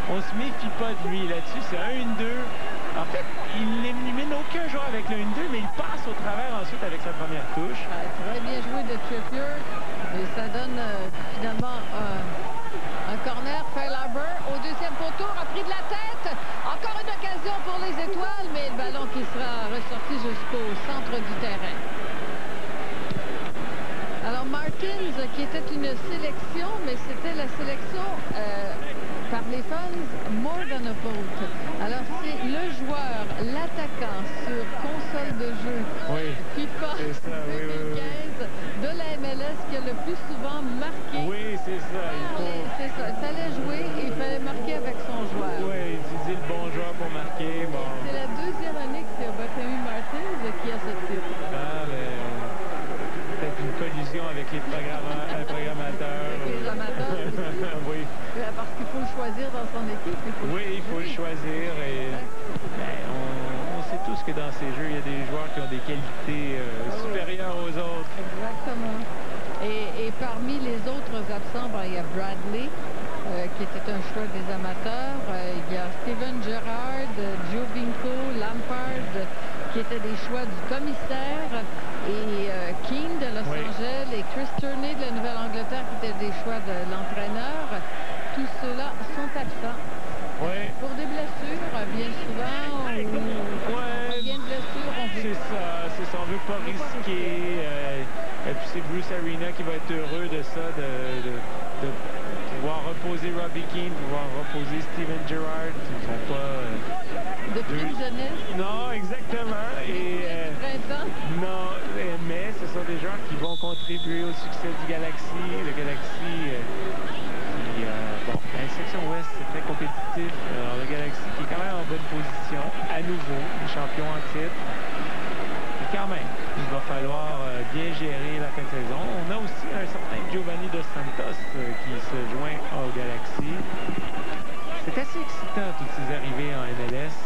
On se méfie pas de lui là-dessus. C'est un 1-2. En fait, il n'élimine aucun joueur avec le 1-2, mais il passe au travers ensuite avec sa première touche. Très bien joué de Trippier. Et ça donne finalement un corner. Feilhaber au deuxième poteau, a pris de la tête. Encore une occasion pour les étoiles, mais le ballon qui sera ressorti jusqu'au centre du terrain. Alors Martins, qui était une sélection, mais c'était la sélection par les fans more than a vote. Alors c'est le joueur, l'attaquant sur console de jeu FIFA 2015 de la MLS qui a le plus souvent marqué. Oui, c'est ça. C'est ça. Il fallait jouer et il fallait marquer avec son joueur. Oui, il dit le bon joueur pour marquer. Bon. C'est la deuxième année que c'est Obafemi Martins qui a ce titre. Peut-être une collision avec les programmateurs. Avec les amateurs. Oui. Parce qu'il faut le choisir dans son équipe. Il faut le choisir. Et on sait tous que dans ces jeux, il y a des joueurs qui ont des qualités supérieures aux autres. Exactement. Et parmi les autres absents, il y a Bradley, qui était un choix des amateurs. Il y a Steven Gerrard, Giovinco, Lampard, qui étaient des choix du commissaire. Et Keane de Los Angeles et Chris Turney de la Nouvelle-Angleterre, qui étaient des choix de l'entraîneur. Tous ceux-là sont absents. Pour des blessures, bien souvent. Bien de blessures, c'est ça. On ne veut pas risquer. Et puis c'est Bruce Arena qui va être heureux de ça, de pouvoir reposer Robbie Keane, pouvoir reposer Steven Gerrard. Ils ne sont pas... de plus jeunesse. Non, exactement. Mais ce sont des joueurs qui vont contribuer au succès du Galaxy. Le Galaxy, la section ouest, c'est très compétitif. Alors, le Galaxy qui est quand même en bonne position, à nouveau, les champions en titre. Et quand même, il va falloir bien gérer la fin de saison. On a aussi un certain Giovanni Dos Santos qui se joint au Galaxy. C'est assez excitant, toutes ces arrivées en MLS.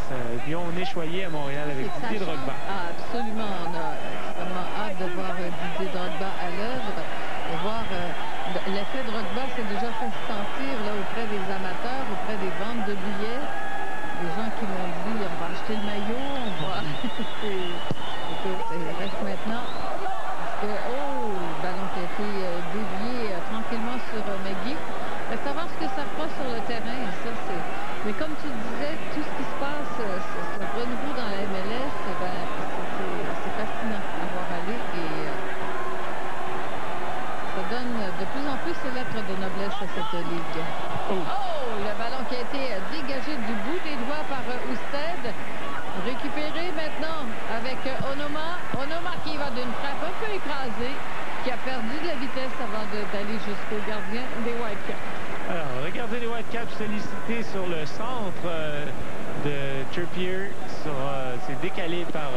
Puis on est choyé à Montréal avec Didier Drogba. Absolument. On a extrêmement hâte de voir Didier Drogba à l'œuvre. De voir l'effet Drogba s'est déjà fait sentir là, auprès des amateurs, auprès des ventes de billets. Des gens qui m'ont dit, on va acheter le maillot, on va... Écoute, il reste maintenant. Parce que, le ballon qui a été dévié tranquillement sur McGee. Reste à voir ce que ça fera sur le terrain. Ça, mais comme tu disais, tout ce qui se passe, ce renouveau dans la MLS, c'est fascinant à voir aller. Et ça donne de plus en plus ses lettres de noblesse à cette ligue. Le ballon qui a été dégagé du bout des doigts par Ousted. Récupéré maintenant avec Onoma. Onoma qui va d'une frappe un peu écrasée, qui a perdu de la vitesse avant d'aller jusqu'au gardien des Whitecaps. Alors, regardez les Whitecaps sollicités sur le centre de Trippier. C'est décalé par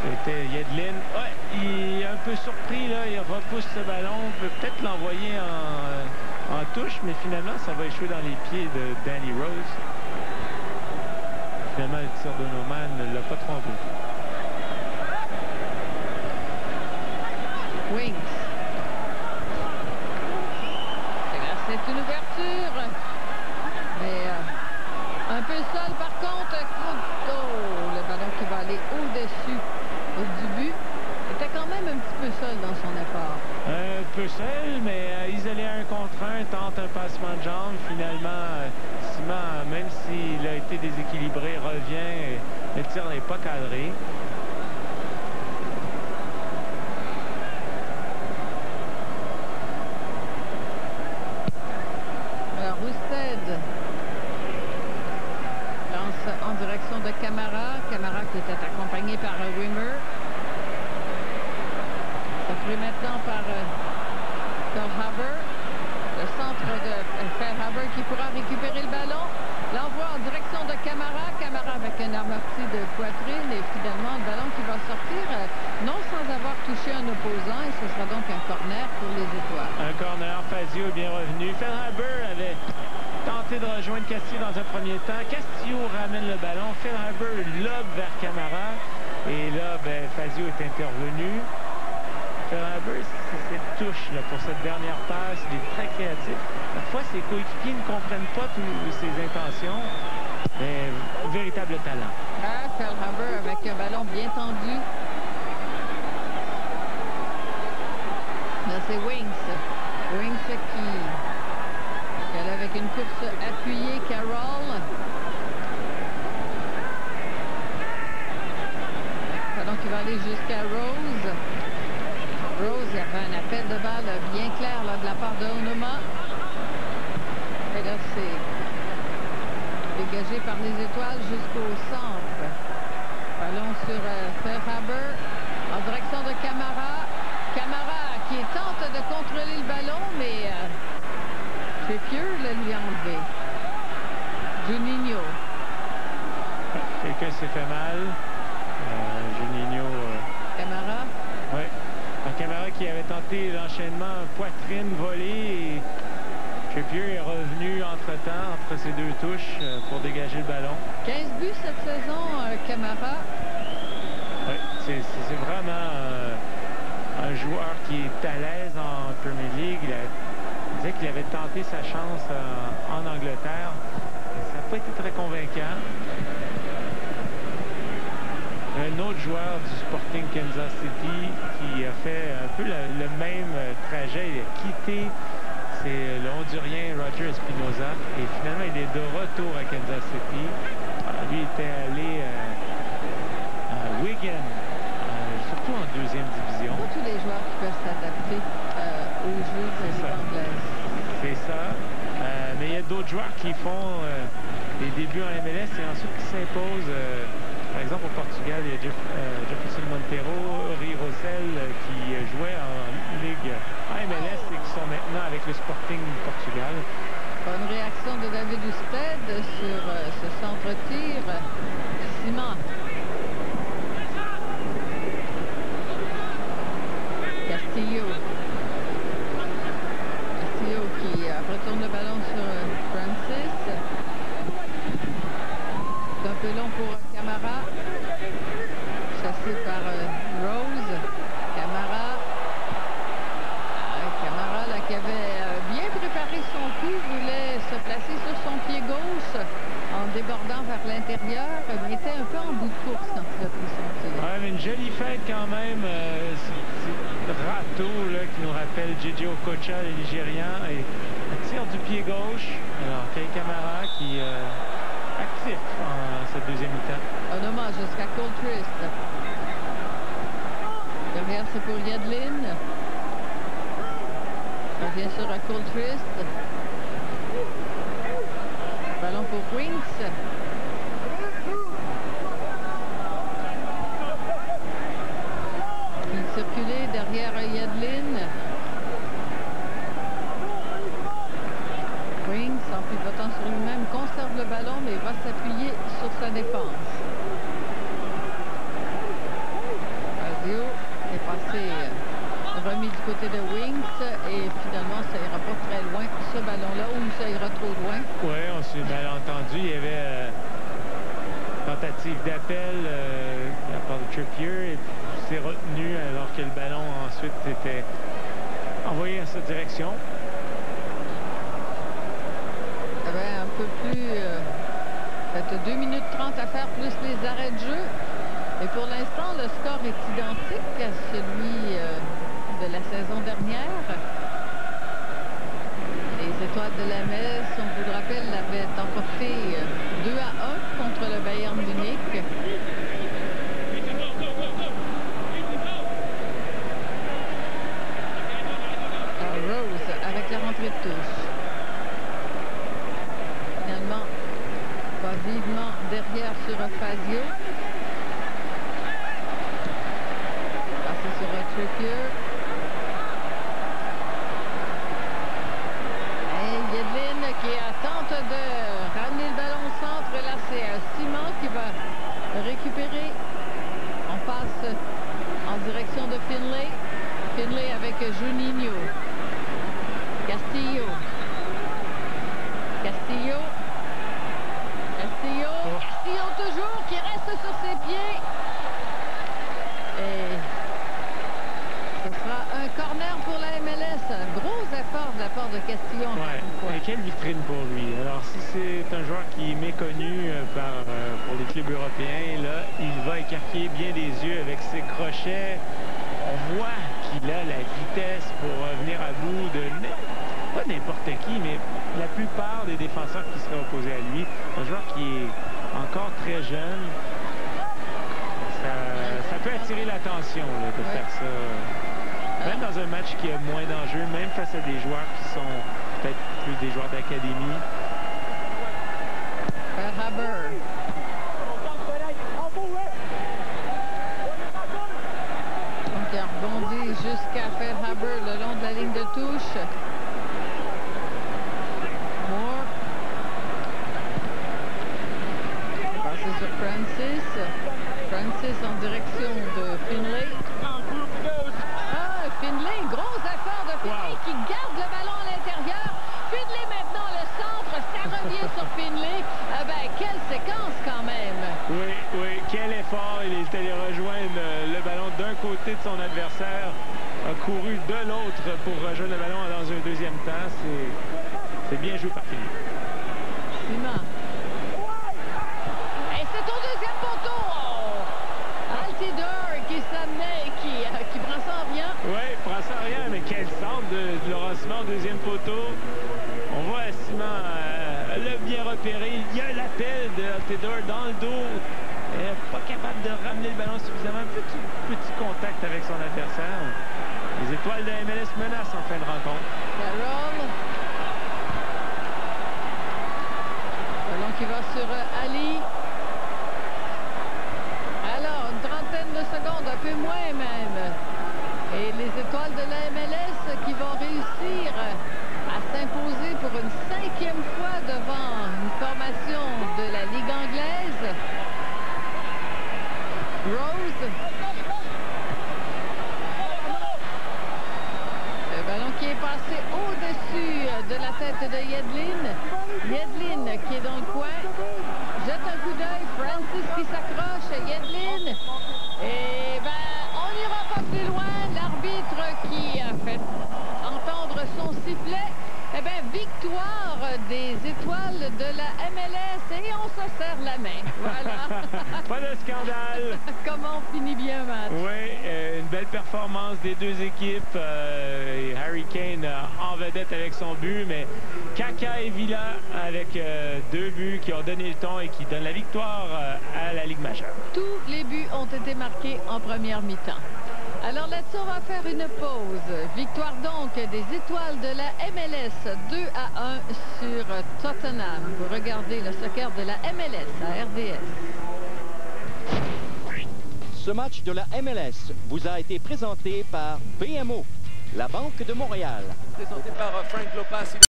c'était Yedlin. Il est un peu surpris, là. Il repousse ce ballon. On peut peut-être l'envoyer en touche, mais finalement, ça va échouer dans les pieds de Danny Rose. Finalement, le tir de Noman ne l'a pas trompé. Wings. C'est une ouverture. Mais un peu seul par contre. Le ballon qui va aller au-dessus du but. Il était quand même un petit peu seul dans son effort. Un peu seul, mais isolé à 1 contre 1, tente un passement de jambe. Finalement, Simon, même s'il a été déséquilibré, revient. Le tir n'est pas cadré. Alors, Ousted lance en direction de Camara. Camara qui était accompagné par Wimmer. Ça pris maintenant par Feilhaber. centre de Feilhaber qui pourra récupérer le ballon. L'envoi en direction de Camara. Camara avec un amorti de poitrine et finalement le ballon qui va sortir non sans avoir touché un opposant et ce sera donc un corner pour les Étoiles. Un corner, Fazio est bien revenu. Feilhaber avait tenté de rejoindre Castillo dans un premier temps. Castillo ramène le ballon. Feilhaber lobe vers Camara et là, Fazio est intervenu. Feilhaber, c'est cette touche là, pour cette dernière passe, il est très créatif. Parfois, ses coéquipiers ne comprennent pas toutes ses intentions, mais véritable talent. Feilhaber avec un ballon bien tendu. Là, c'est Wings. Wings qui allait avec une course appuyée, Carroll. Ballon qui va aller jusqu'à Rose. Rose avait un appel de balle bien clair là, de la part de Onoma. Et là, c'est dégagé par les Étoiles jusqu'au centre. Ballon sur Feilhaber en direction de Camara. Camara qui tente de contrôler le ballon, mais Trippier le lui a enlevé. Juninho. Quelqu'un s'est fait mal. Juninho. Camara. Oui. Camara qui avait tenté l'enchaînement poitrine volée et Trippier est revenu entre-temps, entre ces deux touches pour dégager le ballon. 15 buts cette saison, Camara. Oui, c'est vraiment un joueur qui est à l'aise en Premier League. Il disait qu'il avait tenté sa chance en Angleterre. Ça n'a pas été très convaincant. Un autre joueur du Sporting Kansas City qui a fait un peu le même trajet. Il a quitté, c'est le Hondurien Roger Espinoza. Et finalement, il est de retour à Kansas City. Alors, lui était allé à Wigan, surtout en deuxième division. Pas tous les joueurs qui peuvent s'adapter aux jeux de la anglaise. C'est ça. Mais il y a d'autres joueurs qui font des débuts en MLS et ensuite qui s'imposent. Par exemple, au Portugal, il y a Jefferson Montero, Uri Rossell qui jouaient en Ligue en MLS et qui sont maintenant avec le Sporting Portugal. Bonne réaction de David Ousted sur ce centre-tir. Simon. Castillo. Castillo qui retourne le ballon sur Francis. C'est un peu long pour Camara. Chassé par Rose. Camara. Camara là, qui avait bien préparé son coup, voulait se placer sur son pied gauche en débordant vers l'intérieur. Il était un peu en bout de course quand il a pris son tir. Ouais, mais une jolie fête quand même. Ce râteau là, qui nous rappelle J.J. Okocha, le Nigérian. Et un tir du pied gauche. Alors, Kei Camara qui actif en cette deuxième mi-temps. Un hommage jusqu'à Coltrist. Derrière, c'est pour Yedlin. Revient sur Coltrist. Ballon pour Winks. Il circulait derrière Yedlin. Winks, en pivotant sur lui-même, conserve le ballon, mais va s'appuyer sur sa défense. Fazio est passé remis du côté de Winks et finalement ça ira pas très loin ce ballon-là ou ça ira trop loin. Oui, on s'est mal entendu. Il y avait tentative d'appel de la part de Trippier et c'est retenu alors que le ballon ensuite était envoyé à cette direction. Il y avait un peu plus peut-être 2 minutes 30 à faire plus les arrêts de jeu. Et pour l'instant, le score est identique à celui de la saison dernière. Les Étoiles de la Messe, on vous le rappelle, l'avaient emporté 2-1 contre le Bayern Munich. Rose avec la rentrée de touche. Finalement, va vivement derrière sur Fazio. Passé sur Trippier. révélation. Ouais. Et quelle vitrine pour lui. Alors, si c'est un joueur qui est méconnu pour les clubs européens, là, il va écarquiller bien les yeux avec ses crochets. On voit qu'il a la vitesse pour venir à bout de pas n'importe qui, mais la plupart des défenseurs qui seraient opposés à lui. Un joueur qui est encore très jeune. Ça peut attirer l'attention de faire ça. Même dans un match qui a moins d'enjeux, même face à des joueurs qui sont peut-être plus des joueurs d'académie. Haber. Donc il rebondit jusqu'à Fairhaber le long de la ligne de touche. Moore. Passé sur Francis. Francis en direction de Finlay. Finlay, gros effort de Finlay qui garde le ballon à l'intérieur. Finlay maintenant le centre, ça revient sur Finlay. Quelle séquence quand même. Oui, quel effort. Il est allé rejoindre le ballon d'un côté de son adversaire, a couru de l'autre pour rejoindre le ballon dans un deuxième temps. C'est bien joué par Finlay. Simon. Et c'est au deuxième poteau. Altidore qui s'amenait, qui prend ça en rien. Oui, prend ça en rien, mais quel centre de Laurent Simon au deuxième poteau. On voit Simon le bien repéré. Il y a l'appel de Altidore dans le dos. Pas capable de ramener le ballon suffisamment. Petit contact avec son adversaire. Les étoiles de MLS menacent en fin de rencontre. Carroll. Ballon qui va sur Ali. Alors, une trentaine de secondes, un peu moins même. Et les étoiles de la MLS qui vont réussir à s'imposer pour une 5e fois devant une formation de la Ligue anglaise. Rose. Le ballon qui est passé au-dessus de la tête de Yedlin. Yedlin qui est dans le coin. Jette un coup d'œil. Francis qui s'accroche. Yedlin. Et on n'ira pas plus loin. L'arbitre qui a fait entendre son sifflet. Victoire des étoiles de la MLS et on se serre la main. Voilà. Pas de scandale. Comment on finit bien un match. Oui, une belle performance des deux équipes. Harry Kane en vedette avec son but, mais Kaka et Villa avec 2 buts qui ont donné le ton et qui donnent la victoire à la Ligue majeure. Tous les buts ont été marqués en première mi-temps. Alors là-dessus, on va faire une pause. Victoire donc des étoiles de la MLS 2-1 sur Tottenham. Vous regardez le soccer de la MLS à RDS. Ce match de la MLS vous a été présenté par BMO, la Banque de Montréal. Présenté par Frank Lopas.